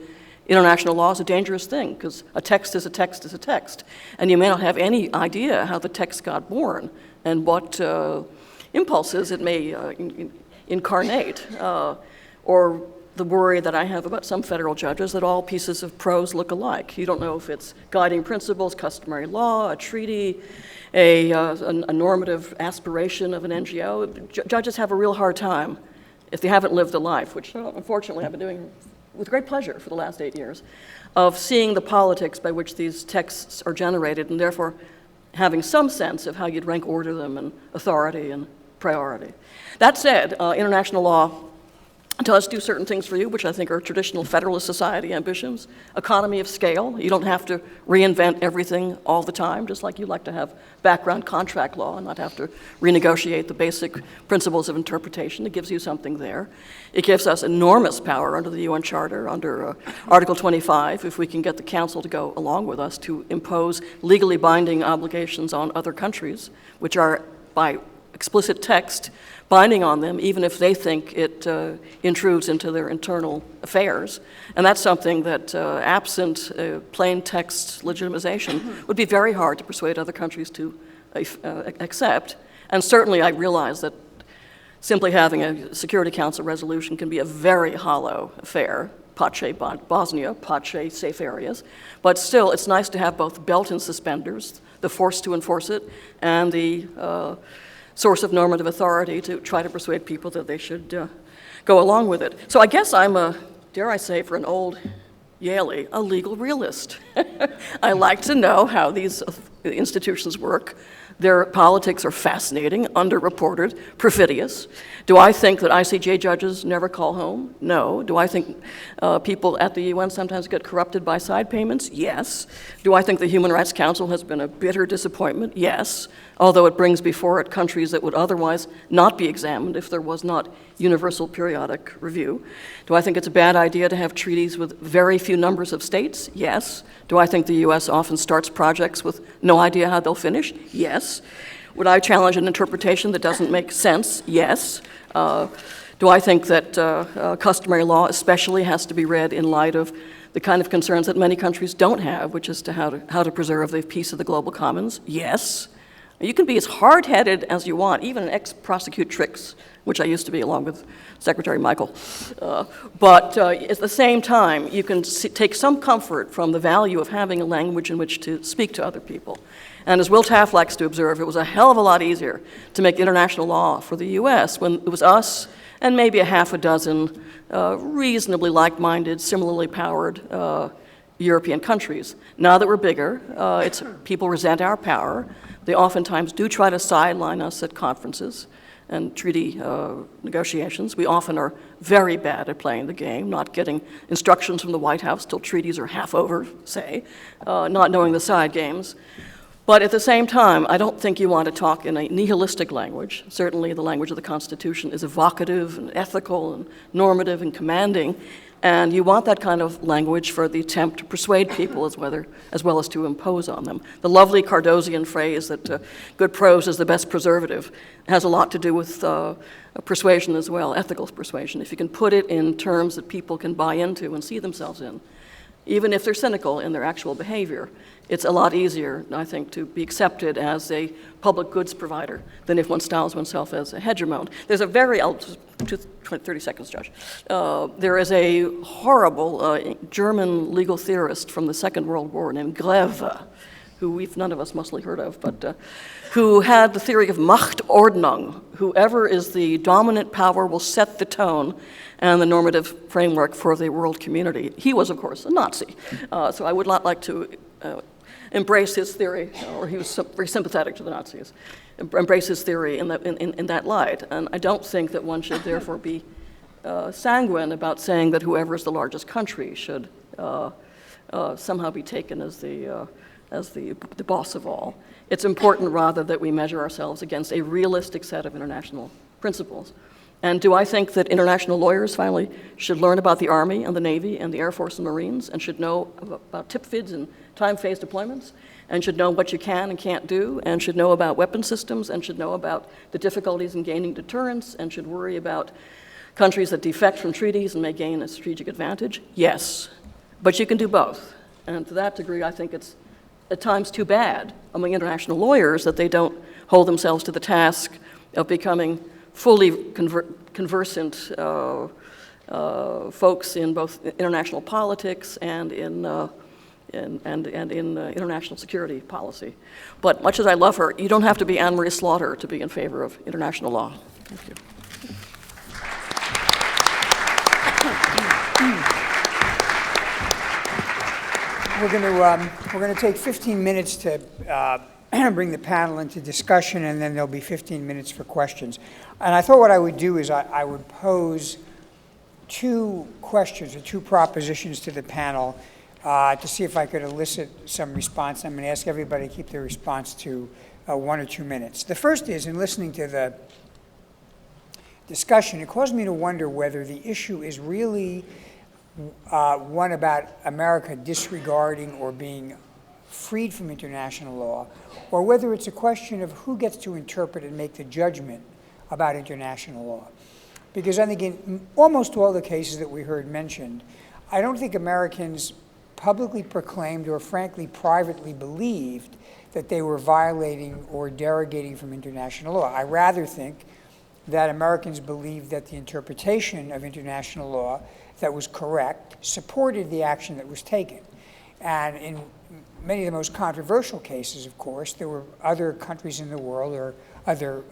international law is a dangerous thing because a text is a text is a text. And you may not have any idea how the text got born and what impulses it may incarnate or the worry that I have about some federal judges, that all pieces of prose look alike. You don't know if it's guiding principles, customary law, a treaty, a normative aspiration of an NGO. Judges have a real hard time if they haven't lived a life, which unfortunately I've been doing with great pleasure for the last 8 years, of seeing the politics by which these texts are generated, and therefore having some sense of how you'd rank order them in authority and priority. That said, international law does do certain things for you, which I think are traditional Federalist Society ambitions. Economy of scale. You don't have to reinvent everything all the time, just like you like to have background contract law and not have to renegotiate the basic principles of interpretation. It gives you something there. It gives us enormous power under the UN Charter, under Article 25, if we can get the Council to go along with us to impose legally binding obligations on other countries, which are, by explicit text, binding on them, even if they think it intrudes into their internal affairs. And that's something that, absent plain text legitimization, would be very hard to persuade other countries to accept. And certainly I realize that simply having a Security Council resolution can be a very hollow affair. Pace Bosnia, pace safe areas. But still, it's nice to have both belt and suspenders, the force to enforce it, and the source of normative authority to try to persuade people that they should go along with it. So I guess I'm dare I say, for an old Yaley, a legal realist. I like to know how these institutions work. Their politics are fascinating, underreported, perfidious. Do I think that ICJ judges never call home? No. Do I think people at the UN sometimes get corrupted by side payments? Yes. Do I think the Human Rights Council has been a bitter disappointment? Yes. Although it brings before it countries that would otherwise not be examined if there was not universal periodic review. Do I think it's a bad idea to have treaties with very few numbers of states? Yes. Do I think the US often starts projects with no idea how they'll finish? Yes. Would I challenge an interpretation that doesn't make sense? Yes. Do I think that customary law especially has to be read in light of the kind of concerns that many countries don't have, which is to how to preserve the peace of the global commons? Yes. You can be as hard-headed as you want, even ex-prosecute tricks, which I used to be along with Secretary Michael. But at the same time, you can take some comfort from the value of having a language in which to speak to other people. And as Will Taft likes to observe, it was a hell of a lot easier to make international law for the US when it was us and maybe a half a dozen reasonably like-minded, similarly powered European countries. Now that we're bigger, people resent our power. They oftentimes do try to sideline us at conferences and treaty negotiations. We often are very bad at playing the game, not getting instructions from the White House till treaties are half over, say, not knowing the side games. But at the same time, I don't think you want to talk in a nihilistic language. Certainly the language of the Constitution is evocative and ethical and normative and commanding. And you want that kind of language for the attempt to persuade people as well as to impose on them. The lovely Cardozian phrase that good prose is the best preservative has a lot to do with persuasion as well, ethical persuasion. If you can put it in terms that people can buy into and see themselves in, even if they're cynical in their actual behavior, it's a lot easier, I think, to be accepted as a public goods provider than if one styles oneself as a hegemon. There's a very, 30 seconds, Judge. There is a horrible German legal theorist from the Second World War named Greve, who none of us mostly heard of, but who had the theory of Machtordnung. Whoever is the dominant power will set the tone and the normative framework for the world community. He was, of course, a Nazi, so I would not like to embrace his theory, or he was very sympathetic to the Nazis, embrace his theory in that light. And I don't think that one should therefore be sanguine about saying that whoever is the largest country should somehow be taken as the boss of all. It's important rather that we measure ourselves against a realistic set of international principles. And do I think that international lawyers finally should learn about the Army and the Navy and the Air Force and Marines and should know about tip fids and time-phased deployments and should know what you can and can't do and should know about weapon systems and should know about the difficulties in gaining deterrence and should worry about countries that defect from treaties and may gain a strategic advantage? Yes, but you can do both. And to that degree, I think it's at times too bad among international lawyers that they don't hold themselves to the task of becoming fully conversant folks in both international politics and in international security policy. But much as I love her, you don't have to be Anne Marie Slaughter to be in favor of international law. Thank you. We're going to take 15 minutes to bring the panel into discussion, and then there'll be 15 minutes for questions. And I thought what I would do is I would pose two questions or two propositions to the panel to see if I could elicit some response. I'm going to ask everybody to keep their response to 1 or 2 minutes. The first is, in listening to the discussion, it caused me to wonder whether the issue is really one about America disregarding or being freed from international law, or whether it's a question of who gets to interpret and make the judgment about international law. Because I think in almost all the cases that we heard mentioned, I don't think Americans publicly proclaimed or frankly privately believed that they were violating or derogating from international law. I rather think that Americans believed that the interpretation of international law that was correct supported the action that was taken. And in many of the most controversial cases, of course, there were other countries in the world or other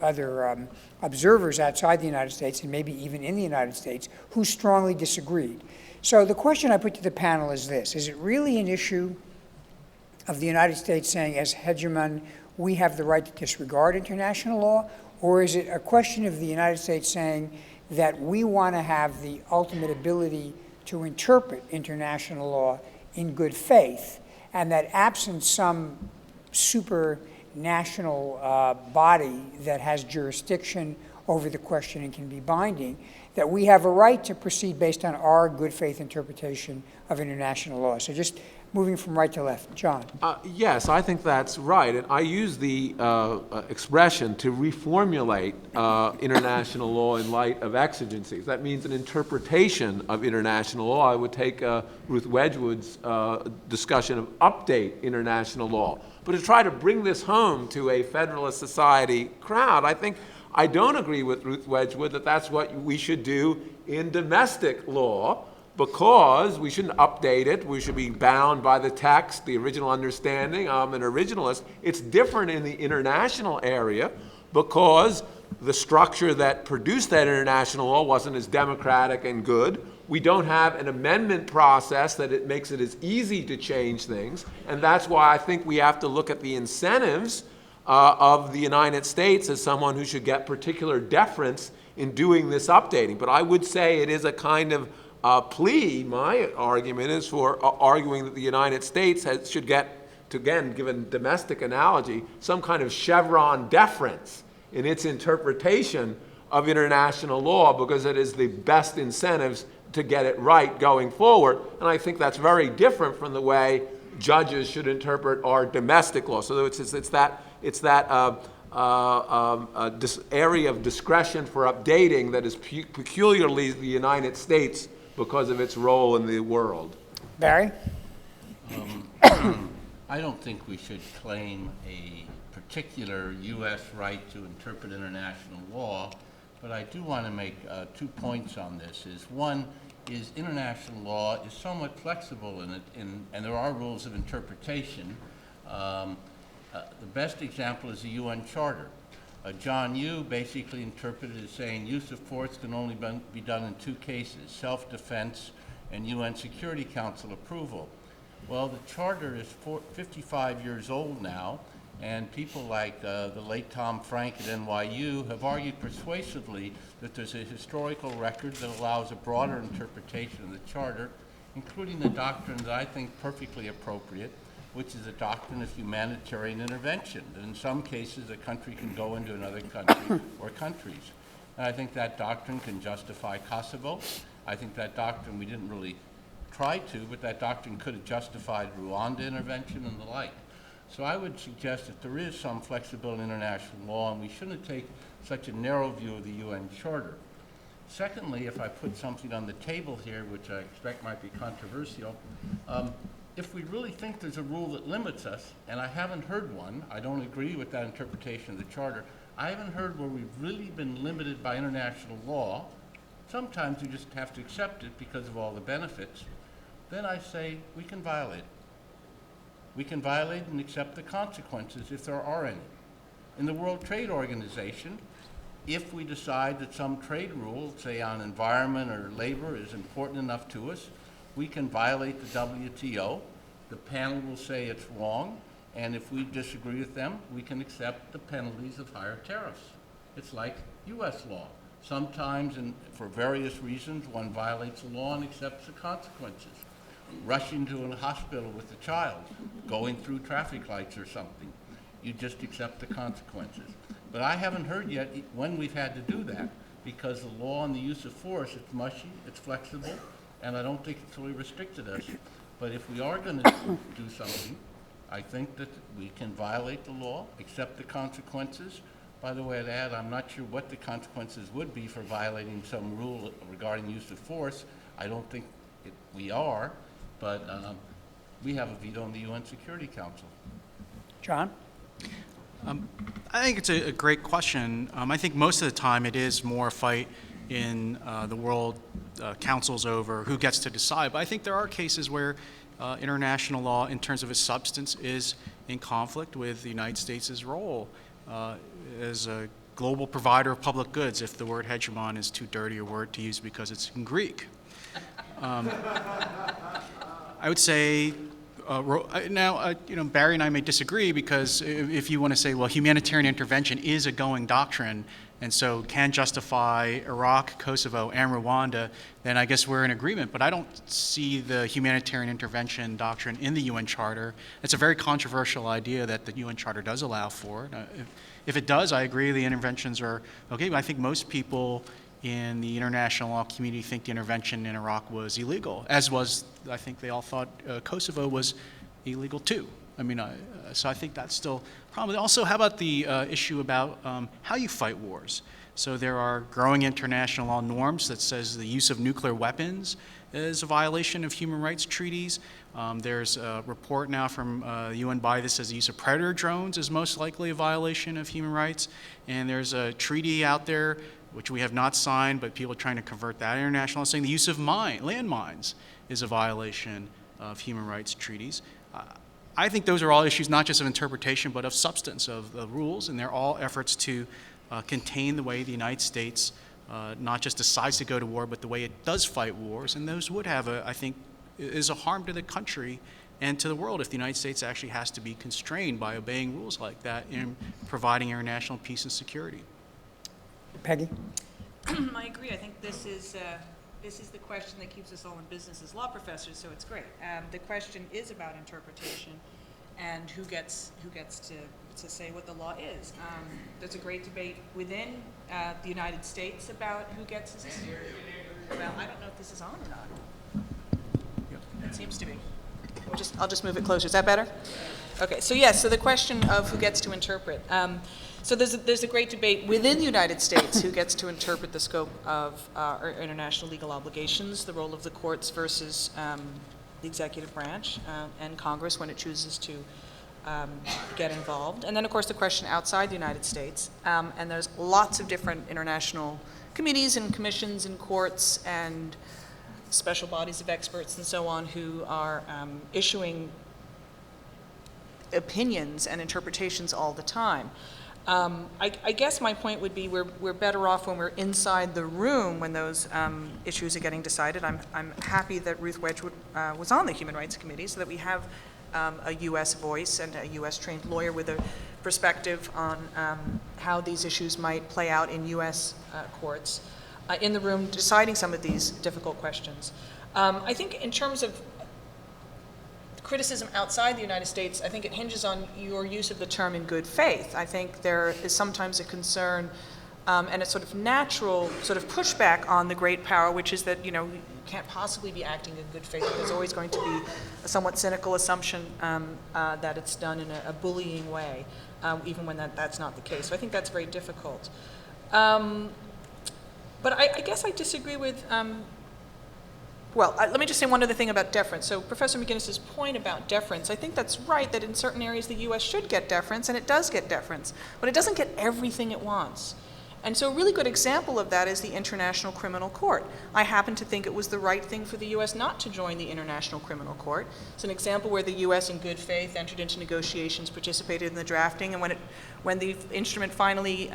observers outside the United States and maybe even in the United States who strongly disagreed. So the question I put to the panel is this: is it really an issue of the United States saying, as hegemon, we have the right to disregard international law? Or is it a question of the United States saying that we want to have the ultimate ability to interpret international law in good faith, and that absent some supranational body that has jurisdiction over the question and can be binding, that we have a right to proceed based on our good faith interpretation of international law? So just moving from right to left. John. Yes, I think that's right. And I use the expression to reformulate international law in light of exigencies. That means an interpretation of international law. I would take Ruth Wedgwood's discussion of update international law. But to try to bring this home to a Federalist Society crowd, I don't agree with Ruth Wedgwood that that's what we should do in domestic law, because we shouldn't update it. We should be bound by the text, the original understanding. I'm an originalist. It's different in the international area because the structure that produced that international law wasn't as democratic and good. We don't have an amendment process that it makes it as easy to change things. And that's why I think we have to look at the incentives of the United States as someone who should get particular deference in doing this updating. But I would say it is a kind of plea. My argument is for arguing that the United States should get, to again, give a domestic analogy, some kind of Chevron deference in its interpretation of international law, because it is the best incentives to get it right going forward. And I think that's very different from the way judges should interpret our domestic law. So it's that area of discretion for updating that is peculiarly the United States because of its role in the world. Barry? I don't think we should claim a particular U.S. right to interpret international law, but I do want to make 2 points on this. One is international law is somewhat flexible and there are rules of interpretation. The best example is the UN Charter. John Yoo basically interpreted it saying use of force can only be done in 2 cases, self-defense and UN Security Council approval. Well, the Charter is 55 years old now, and people like the late Tom Frank at NYU have argued persuasively that there's a historical record that allows a broader interpretation of the Charter, including the doctrine that I think perfectly appropriate, which is a doctrine of humanitarian intervention, that in some cases a country can go into another country or countries. And I think that doctrine can justify Kosovo. I think that doctrine, we didn't really try to, but that doctrine could have justified Rwanda intervention and the like. So I would suggest that there is some flexibility in international law, and we shouldn't take such a narrow view of the UN Charter. Secondly, if I put something on the table here, which I expect might be controversial, if we really think there's a rule that limits us, and I haven't heard one, I don't agree with that interpretation of the Charter, I haven't heard where we've really been limited by international law, sometimes you just have to accept it because of all the benefits, then I say we can violate it. We can violate and accept the consequences if there are any. In the World Trade Organization, if we decide that some trade rule, say on environment or labor, is important enough to us, we can violate the WTO. The panel will say it's wrong, and if we disagree with them, we can accept the penalties of higher tariffs. It's like U.S. law. Sometimes, for various reasons, one violates the law and accepts the consequences. Rushing to a hospital with a child, going through traffic lights or something, you just accept the consequences. But I haven't heard yet when we've had to do that, because the law on the use of force, it's mushy, it's flexible, and I don't think it's really restricted us. But if we are going to do something, I think that we can violate the law, accept the consequences. By the way, I'd add, I'm not sure what the consequences would be for violating some rule regarding use of force. I don't think we are, but we have a veto in the UN Security Council. John? I think it's a great question. I think most of the time it is more a fight in the world councils over who gets to decide. But I think there are cases where international law, in terms of its substance, is in conflict with the United States' role as a global provider of public goods, if the word hegemon is too dirty a word to use because it's in Greek. I would say, Barry and I may disagree, because if you want to say, well, humanitarian intervention is a going doctrine, and so can justify Iraq, Kosovo, and Rwanda, then I guess we're in agreement. But I don't see the humanitarian intervention doctrine in the UN Charter. It's a very controversial idea that the UN Charter does allow for. If it does, I agree the interventions are okay, but I think most people in the international law community think the intervention in Iraq was illegal, as was, I think they all thought Kosovo was illegal too. I mean, so I think that's still a problem. Also, how about the issue about how you fight wars? So there are growing international law norms that says the use of nuclear weapons is a violation of human rights treaties. There's a report now from the UN body that says the use of predator drones is most likely a violation of human rights. And there's a treaty out there which we have not signed, but people are trying to convert that international, saying the use of landmines is a violation of human rights treaties. I think those are all issues not just of interpretation, but of substance of the rules, and they're all efforts to contain the way the United States not just decides to go to war, but the way it does fight wars, and those would have, I think, is a harm to the country and to the world if the United States actually has to be constrained by obeying rules like that in providing international peace and security. Peggy? I agree. I think this is the question that keeps us all in business as law professors, so it's great. The question is about interpretation and who gets to say what the law is. There's a great debate within the United States about who gets to say. Well, I don't know if this is on or not. It seems to be. I'll just move it closer. Is that better? Okay. So yes. So the question of who gets to interpret. So there's a great debate within the United States who gets to interpret the scope of our international legal obligations, the role of the courts versus the executive branch and Congress when it chooses to get involved. And then, of course, the question outside the United States. And there's lots of different international committees and commissions and courts and special bodies of experts and so on who are issuing opinions and interpretations all the time. I guess my point would be we're better off when we're inside the room when those issues are getting decided. I'm happy that Ruth Wedgwood was on the Human Rights Committee so that we have a U.S. voice and a U.S. trained lawyer with a perspective on how these issues might play out in U.S. courts in the room deciding some of these difficult questions. I think in terms of criticism outside the United States, I think it hinges on your use of the term in good faith. I think there is sometimes a concern and a sort of natural sort of pushback on the great power, which is that, you can't possibly be acting in good faith. There's always going to be a somewhat cynical assumption that it's done in a bullying way, even when that's not the case. So I think that's very difficult. But I guess I disagree with let me just say one other thing about deference. So Professor McGuinness's point about deference, I think that's right, that in certain areas the U.S. should get deference, and it does get deference, but it doesn't get everything it wants. And so a really good example of that is the International Criminal Court. I happen to think it was the right thing for the U.S. not to join the International Criminal Court. It's an example where the U.S. in good faith entered into negotiations, participated in the drafting, and when the instrument finally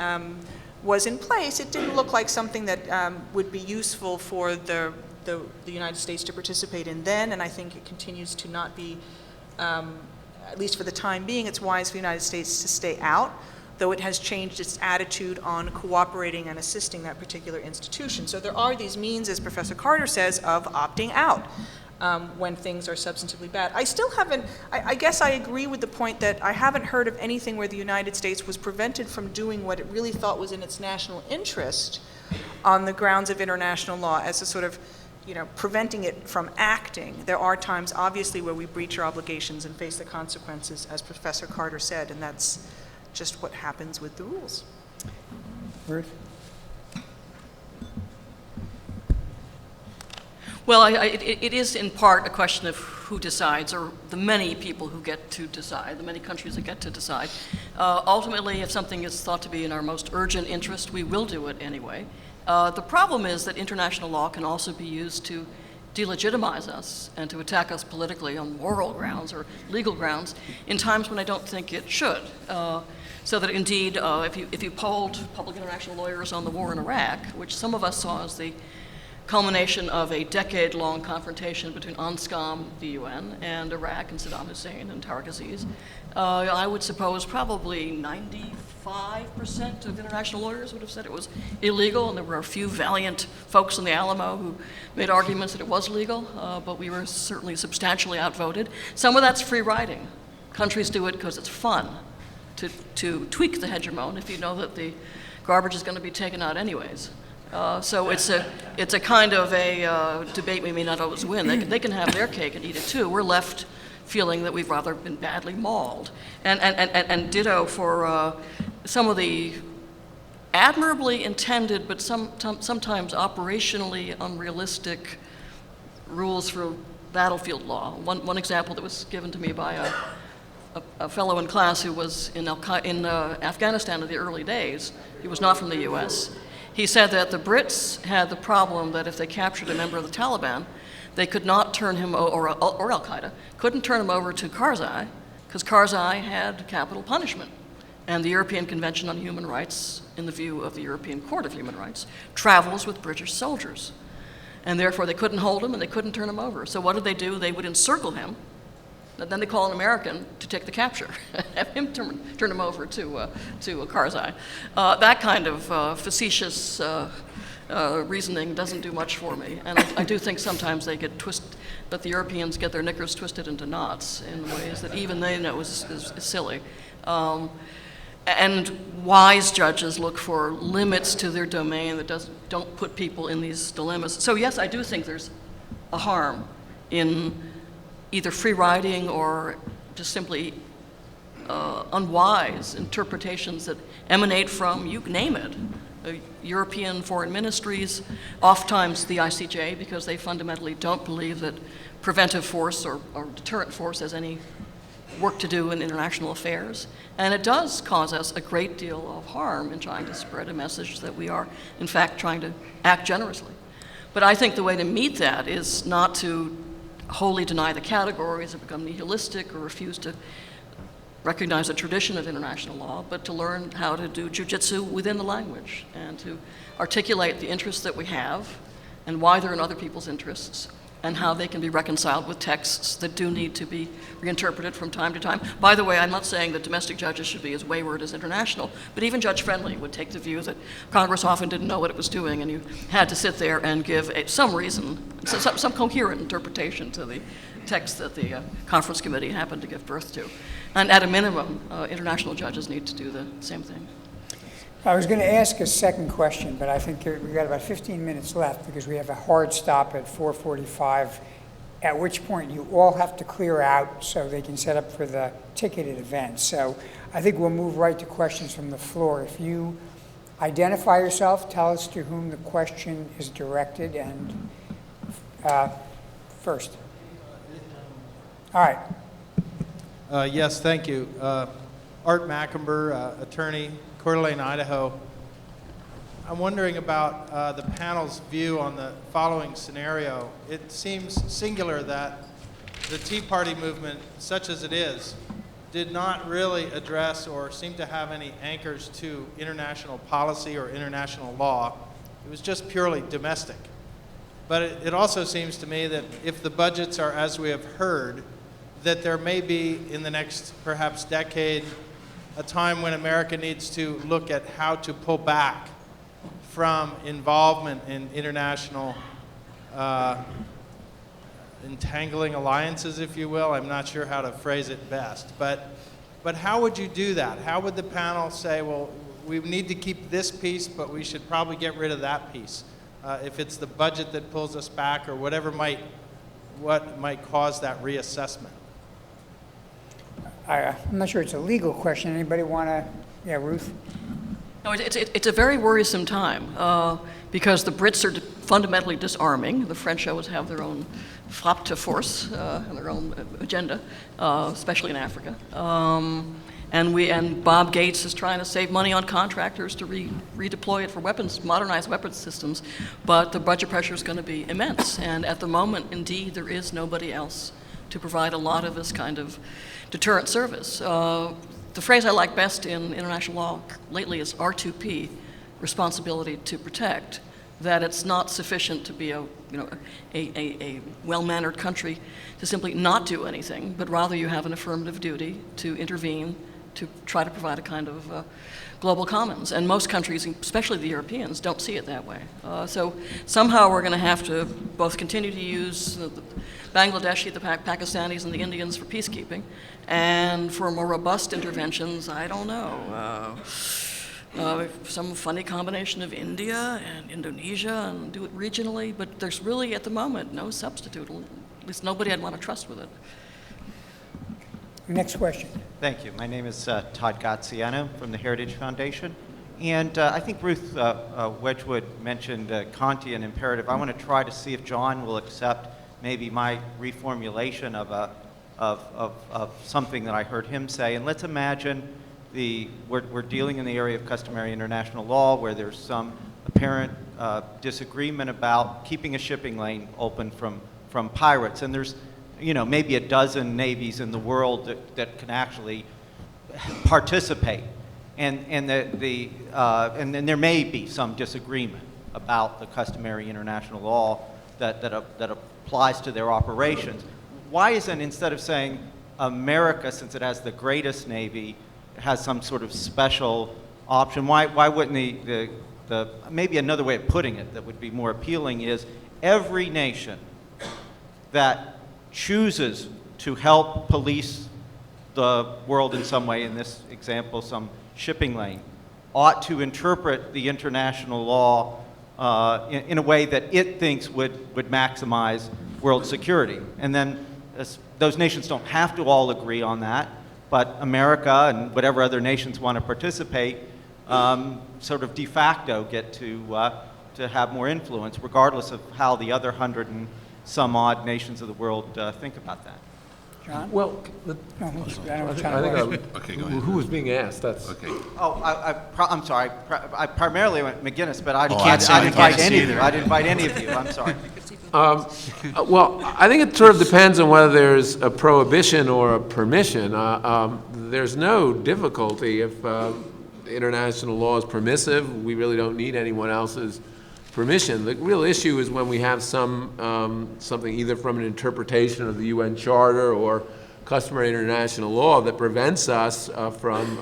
was in place, it didn't look like something that would be useful for the United States to participate in then, and I think it continues to not be, at least for the time being, it's wise for the United States to stay out, though it has changed its attitude on cooperating and assisting that particular institution. So there are these means, as Professor Carter says, of opting out when things are substantively bad. I still haven't, I guess I agree with the point that I haven't heard of anything where the United States was prevented from doing what it really thought was in its national interest on the grounds of international law as a sort of, preventing it from acting. There are times, obviously, where we breach our obligations and face the consequences, as Professor Carter said, and that's just what happens with the rules. Ruth? Well, it is in part a question of who decides, or the many people who get to decide, the many countries that get to decide. Ultimately, if something is thought to be in our most urgent interest, we will do it anyway. The problem is that international law can also be used to delegitimize us and to attack us politically on moral grounds or legal grounds in times when I don't think it should. So that indeed, if you polled public international lawyers on the war in Iraq, which some of us saw as the culmination of a decade-long confrontation between UNSCOM, the UN, and Iraq and Saddam Hussein and Tariq Aziz, I would suppose probably 95% of international lawyers would have said it was illegal, and there were a few valiant folks in the Alamo who made arguments that it was legal, but we were certainly substantially outvoted. Some of that's free riding. Countries do it because it's fun to tweak the hegemon if you know that the garbage is going to be taken out anyways. So it's a kind of a debate we may not always win. They can have their cake and eat it too. We're left feeling that we've rather been badly mauled. And ditto for some of the admirably intended but sometimes operationally unrealistic rules for battlefield law. One example that was given to me by a fellow in class who was in Afghanistan in the early days. He was not from the U.S. He said that the Brits had the problem that if they captured a member of the Taliban, they could not turn him, or Al-Qaeda, couldn't turn him over to Karzai, because Karzai had capital punishment. And the European Convention on Human Rights, in the view of the European Court of Human Rights, travels with British soldiers. And therefore they couldn't hold him and they couldn't turn him over. So what did they do? They would encircle him. Then they call an American to take the capture, have him turn him over to Karzai. That kind of facetious reasoning doesn't do much for me. And I do think sometimes they get that the Europeans get their knickers twisted into knots in ways that even they know is silly. And wise judges look for limits to their domain that don't put people in these dilemmas. So yes, I do think there's a harm in either free riding or just simply unwise interpretations that emanate from, you name it, European foreign ministries, oftentimes the ICJ, because they fundamentally don't believe that preventive force or deterrent force has any work to do in international affairs. And it does cause us a great deal of harm in trying to spread a message that we are, in fact, trying to act generously. But I think the way to meet that is not to wholly deny the categories or become nihilistic or refuse to recognize a tradition of international law, but to learn how to do jujitsu within the language and to articulate the interests that we have and why they're in other people's interests and how they can be reconciled with texts that do need to be reinterpreted from time to time. By the way, I'm not saying that domestic judges should be as wayward as international, but even Judge Friendly would take the view that Congress often didn't know what it was doing, and you had to sit there and give some reason, some coherent interpretation to the text that the conference committee happened to give birth to. And at a minimum, international judges need to do the same thing. I was going to ask a second question, but I think we've got about 15 minutes left because we have a hard stop at 4:45, at which point you all have to clear out so they can set up for the ticketed event. So I think we'll move right to questions from the floor. If you identify yourself, tell us to whom the question is directed, and first. All right. Yes, thank you. Art Mackenber, attorney, Coeur d'Alene, Idaho. I'm wondering about the panel's view on the following scenario. It seems singular that the Tea Party movement, such as it is, did not really address or seem to have any anchors to international policy or international law. It was just purely domestic. But it also seems to me that if the budgets are as we have heard, that there may be in the next perhaps decade a time when America needs to look at how to pull back from involvement in international entangling alliances, if you will. I'm not sure how to phrase it best. But how would you do that? How would the panel say, well, we need to keep this piece, but we should probably get rid of that piece? If it's the budget that pulls us back or whatever what might cause that reassessment? I'm not sure it's a legal question. Anybody want to? Yeah, Ruth? No, it's a very worrisome time because the Brits are fundamentally disarming. The French always have their own frappe de force and their own agenda, especially in Africa. And Bob Gates is trying to save money on contractors to redeploy it for weapons, modernized weapons systems. But the budget pressure is going to be immense. And at the moment, indeed, there is nobody else to provide a lot of this kind of deterrent service. The phrase I like best in international law lately is R2P, responsibility to protect, that it's not sufficient to be a well-mannered country to simply not do anything, but rather you have an affirmative duty to intervene, to try to provide a kind of global commons. And most countries, especially the Europeans, don't see it that way. So somehow we're going to have to both continue to use the Bangladeshi, the Pakistanis, and the Indians for peacekeeping, and for more robust interventions, I don't know. Some funny combination of India and Indonesia and do it regionally, but there's really, at the moment, no substitute. At least nobody I'd want to trust with it. Next question. Thank you. My name is Todd Gaziano from the Heritage Foundation. And I think Ruth Wedgwood mentioned Kantian imperative. I want to try to see if John will accept maybe my reformulation of something that I heard him say. And let's imagine we're dealing in the area of customary international law where there's some apparent disagreement about keeping a shipping lane open from pirates. And there's maybe a dozen navies in the world that can actually participate. And then there may be some disagreement about the customary international law that applies to their operations. Why isn't, instead of saying America, since it has the greatest navy, has some sort of special option, why wouldn't the maybe another way of putting it that would be more appealing is every nation that chooses to help police the world in some way, in this example, some shipping lane, ought to interpret the international law in a way that it thinks would maximize world security. And then those nations don't have to all agree on that, but America and whatever other nations want to participate sort of de facto get to have more influence, regardless of how the other 100 and some odd nations of the world think about that. John? Well, Okay, go ahead. who was being asked? That's Okay. Oh, I'm sorry. I primarily went McGinnis, but I can't say didn't invite McGinnis any of either. you. I didn't invite any of you. I'm sorry. well, I think it sort of depends on whether there's a prohibition or a permission. There's no difficulty if international law is permissive. We really don't need anyone else's permission. The real issue is when we have something either from an interpretation of the UN Charter or customary international law that prevents us from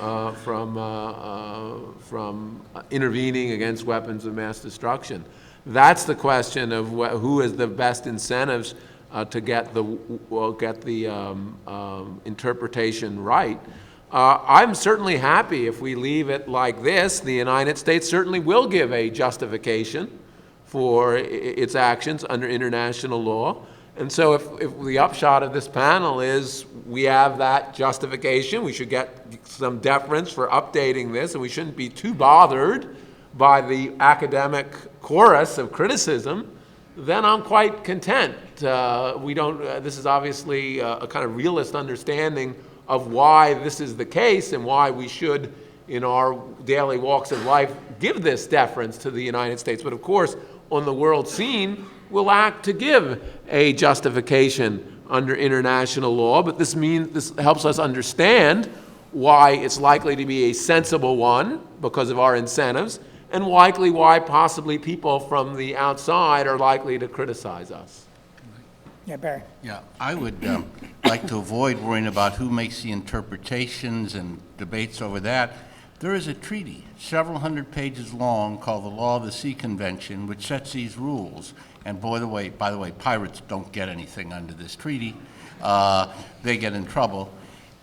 intervening against weapons of mass destruction. That's the question of who has the best incentives to get the interpretation right. I'm certainly happy if we leave it like this. The United States certainly will give a justification for its actions under international law. And so if the upshot of this panel is we have that justification, we should get some deference for updating this, and we shouldn't be too bothered by the academic chorus of criticism, then I'm quite content. This is obviously a kind of realist understanding of why this is the case and why we should in our daily walks of life give this deference to the United States. But of course, on the world scene, we'll act to give a justification under international law. But this helps us understand why it's likely to be a sensible one because of our incentives, and likely why possibly people from the outside are likely to criticize us. Yeah, Barry. Yeah, I would like to avoid worrying about who makes the interpretations and debates over that. There is a treaty, several hundred pages long, called the Law of the Sea Convention, which sets these rules. And by the way, pirates don't get anything under this treaty. They get in trouble.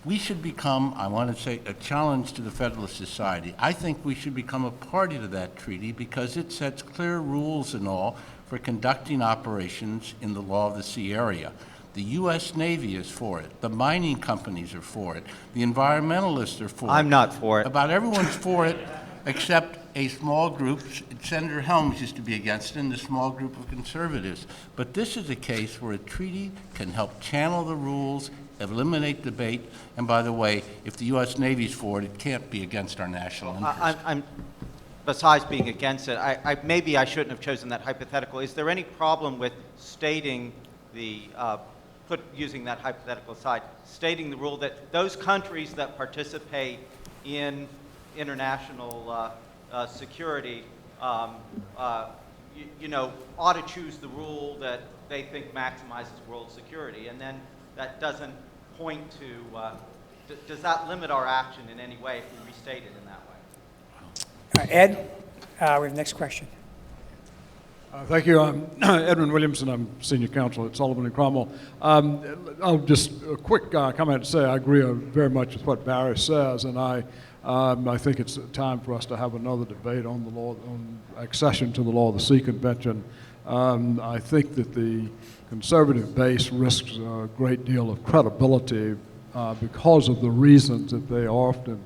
We should become, I want to say, a challenge to the Federalist Society. I think we should become a party to that treaty because it sets clear rules and all for conducting operations in the law of the sea area. The U.S. Navy is for it. The mining companies are for it. The environmentalists are for it. I'm not for it. About everyone's for it except a small group. Senator Helms used to be against it, and a small group of conservatives. But this is a case where a treaty can help channel the rules, eliminate debate, and by the way, if the U.S. Navy's for it, it can't be against our national interest. Besides being against it, maybe I shouldn't have chosen that hypothetical. Is there any problem with stating the, using that hypothetical aside, stating the rule that those countries that participate in international security, ought to choose the rule that they think maximizes world security, and then that doesn't point to, does that limit our action in any way if we restate it in that way? Ed, we have the next question. Thank you. I'm Edwin Williamson. I'm senior counsel at Sullivan and Cromwell. I'll just a quick comment to say I agree very much with what Barry says, and I think it's time for us to have another debate on the law, on accession to the Law of the Sea Convention. I think that the conservative base risks a great deal of credibility because of the reasons that they often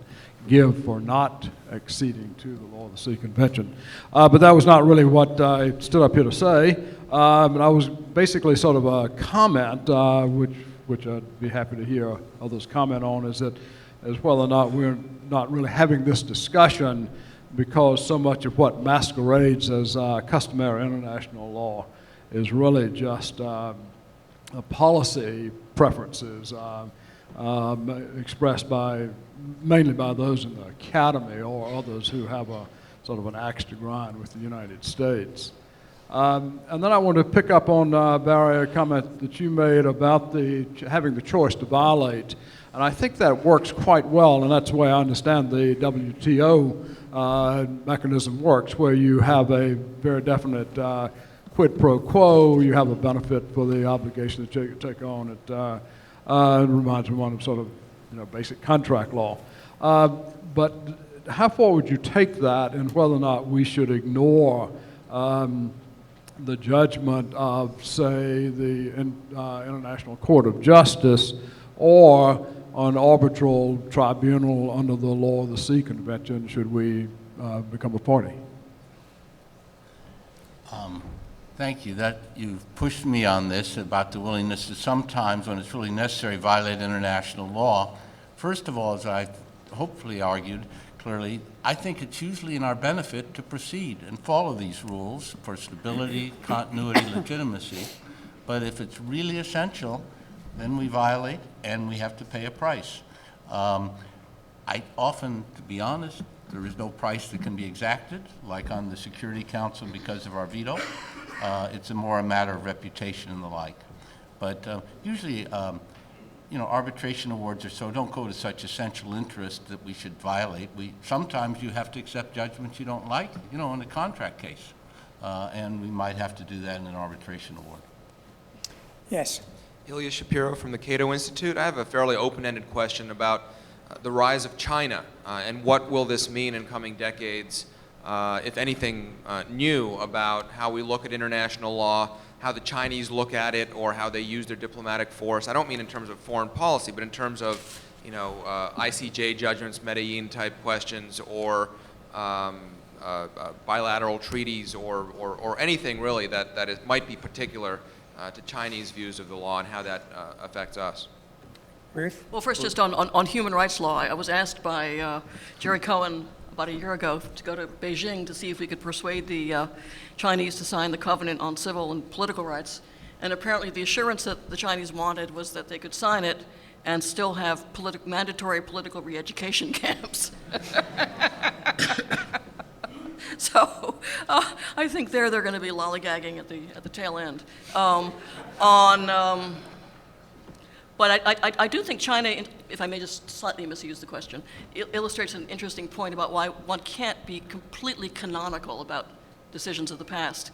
give for not acceding to the Law of the Sea Convention. But that was not really what I stood up here to say. And I was basically sort of a comment, which I'd be happy to hear others comment on, is whether or not we're not really having this discussion because so much of what masquerades as customary international law is really just policy preferences expressed mainly by those in the academy or others who have a sort of an axe to grind with the United States. And then I want to pick up on, Barry, a comment that you made about having the choice to violate. And I think that works quite well, and that's the way I understand the WTO mechanism works, where you have a very definite quid pro quo, you have a benefit for the obligation that you take on. It reminds me of sort of basic contract law. But how far would you take that, and whether or not we should ignore the judgment of, say, the International Court of Justice or an arbitral tribunal under the Law of the Sea Convention should we become a party? Thank you. You've pushed me on this about the willingness to sometimes, when it's really necessary, violate international law. First of all, as I've hopefully argued clearly, I think it's usually in our benefit to proceed and follow these rules for stability, continuity, legitimacy. But if it's really essential, then we violate and we have to pay a price. I often, to be honest, there is no price that can be exacted, like on the Security Council because of our veto. It's more a matter of reputation and the like. But usually, arbitration awards or so don't go to such essential interest that we should violate. Sometimes you have to accept judgments you don't like, in a contract case. And we might have to do that in an arbitration award. Yes. Ilya Shapiro from the Cato Institute. I have a fairly open-ended question about the rise of China and what will this mean in coming decades, if anything new about how we look at international law, how the Chinese look at it, or how they use their diplomatic force. I don't mean in terms of foreign policy, but in terms of ICJ judgments, Medellin type questions, or bilateral treaties, or anything really that might be particular to Chinese views of the law and how that affects us. Ruth? Well, first, just on human rights law, I was asked by Jerry Cohen about a year ago to go to Beijing to see if we could persuade the Chinese to sign the Covenant on Civil and Political Rights. And apparently the assurance that the Chinese wanted was that they could sign it and still have mandatory political re-education camps. So I think they're going to be lollygagging at the tail end. But I do think China, if I may just slightly misuse the question, illustrates an interesting point about why one can't be completely canonical about decisions of the past.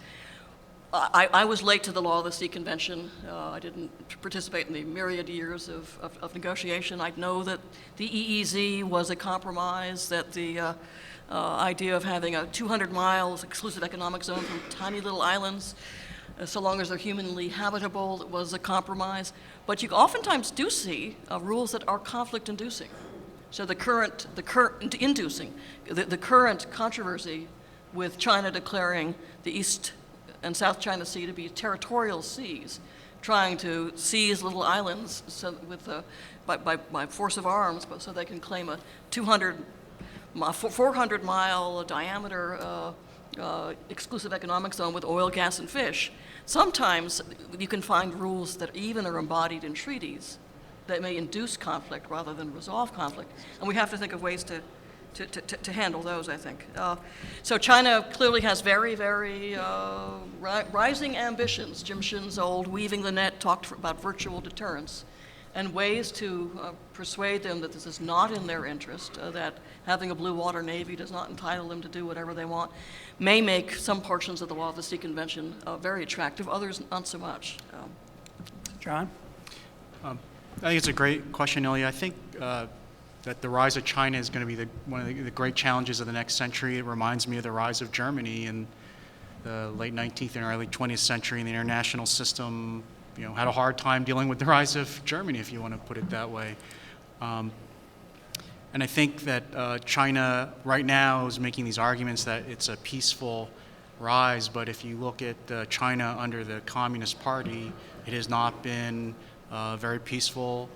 I was late to the Law of the Sea Convention. I didn't participate in the myriad years of negotiation. I know that the EEZ was a compromise, that the idea of having a 200-mile exclusive economic zone from tiny little islands, so long as they're humanly habitable, was a compromise. But you oftentimes do see rules that are conflict-inducing. So the current controversy with China declaring the East and South China Sea to be territorial seas, trying to seize little islands by force of arms, so they can claim a 400-mile diameter exclusive economic zone with oil, gas, and fish. Sometimes you can find rules that even are embodied in treaties that may induce conflict rather than resolve conflict. And we have to think of ways to handle those, I think. So China clearly has very, very rising ambitions. Jim Shin's old Weaving the Net talked about virtual deterrence and ways to persuade them that this is not in their interest, that having a blue water navy does not entitle them to do whatever they want, may make some portions of the Law of the Sea Convention very attractive, others not so much. John? I think it's a great question, Ilya. I think that the rise of China is going to be one of the great challenges of the next century. It reminds me of the rise of Germany in the late 19th and early 20th century, and the international system had a hard time dealing with the rise of Germany, if you want to put it that way. And I think that China right now is making these arguments that it's a peaceful rise, but if you look at China under the Communist Party, it has not been a very peaceful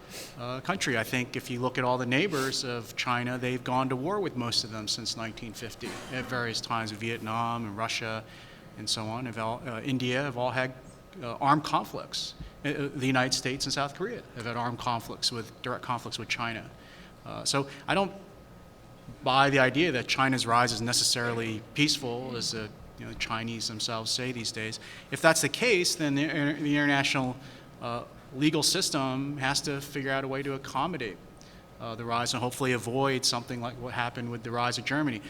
country. I think if you look at all the neighbors of China, they've gone to war with most of them since 1950 at various times. Vietnam and Russia and so on. India have all had armed conflicts. The United States and South Korea have had armed conflicts direct conflicts with China. So I don't buy the idea that China's rise is necessarily peaceful, as the Chinese themselves say these days. If that's the case, then the international legal system has to figure out a way to accommodate the rise and hopefully avoid something like what happened with the rise of Germany.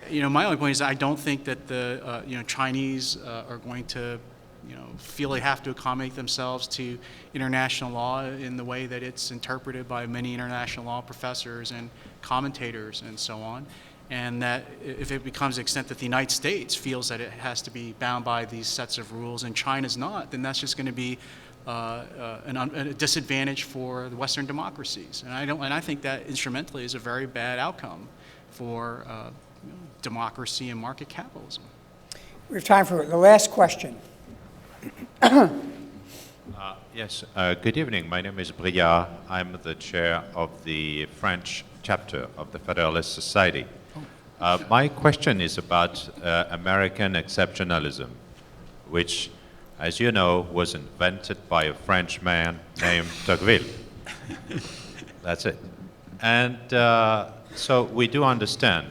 My only point is I don't think that the Chinese are going to feel they have to accommodate themselves to international law in the way that it's interpreted by many international law professors and commentators and so on. And that if it becomes the extent that the United States feels that it has to be bound by these sets of rules and China's not, then that's just going to be a disadvantage for the Western democracies. And I think that instrumentally is a very bad outcome for democracy and market capitalism. We have time for the last question. Yes, good evening. My name is Briard. I'm the chair of the French chapter of the Federalist Society. My question is about American exceptionalism, which, as you know, was invented by a French man named Tocqueville. That's it. And so we do understand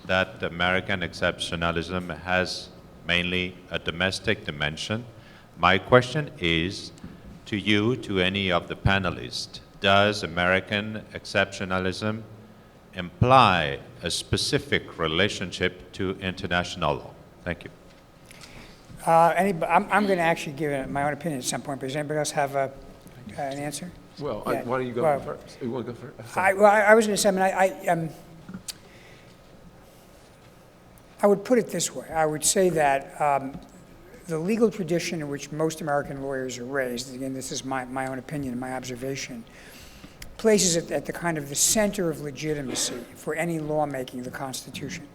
that American exceptionalism has mainly a domestic dimension. My question is to you, to any of the panelists, does American exceptionalism imply a specific relationship to international law? Thank you. I'm going to actually give my own opinion at some point, but does anybody else have an answer? Well, Yeah. why don't you go first? You want to go first? I was going to say, I would put it this way. I would say that the legal tradition in which most American lawyers are raised, again, this is my own opinion and my observation, places it at the kind of the center of legitimacy for any lawmaking, the Constitution.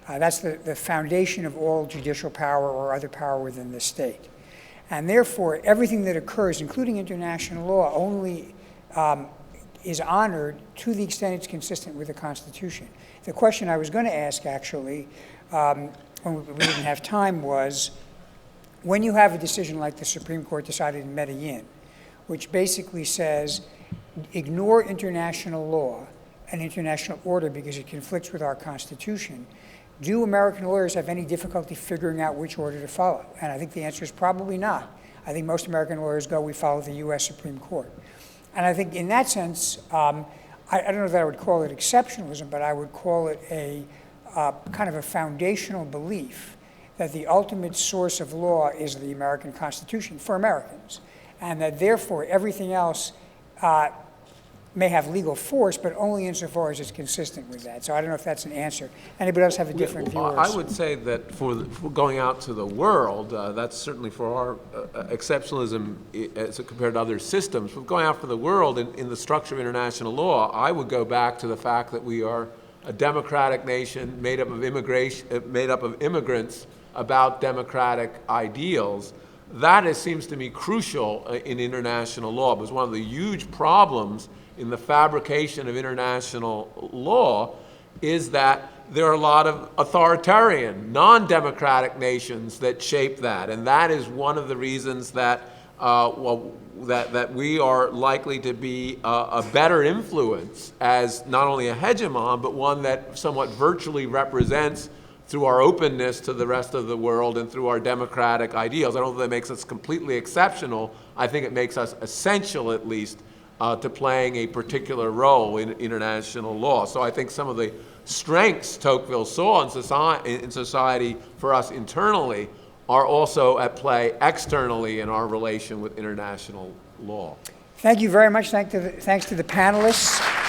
That's the foundation of all judicial power or other power within the state. And therefore, everything that occurs, including international law, only is honored to the extent it's consistent with the Constitution. The question I was going to ask, actually, when we didn't have time, was when you have a decision like the Supreme Court decided in Medellin, which basically says ignore international law and international order because it conflicts with our Constitution, do American lawyers have any difficulty figuring out which order to follow? And I think the answer is probably not. I think most American lawyers go, we follow the U.S. Supreme Court. And I think in that sense, I don't know that I would call it exceptionalism, but I would call it a kind of a foundational belief that the ultimate source of law is the American Constitution for Americans, and that therefore everything else may have legal force, but only insofar as it's consistent with that. So I don't know if that's an answer. Anybody else have a different view? I would say that for going out to the world, that's certainly for our exceptionalism as compared to other systems. But going out for the world in the structure of international law, I would go back to the fact that we are a democratic nation made up of immigrants about democratic ideals. That seems to me crucial in international law, because one of the huge problems in the fabrication of international law is that there are a lot of authoritarian, non-democratic nations that shape that. And that is one of the reasons that, that we are likely to be a better influence as not only a hegemon, but one that somewhat virtually represents through our openness to the rest of the world and through our democratic ideals. I don't think that makes us completely exceptional. I think it makes us essential, at least, to playing a particular role in international law. So I think some of the strengths Tocqueville saw in society for us internally are also at play externally in our relation with international law. Thank you very much. Thanks to the panelists.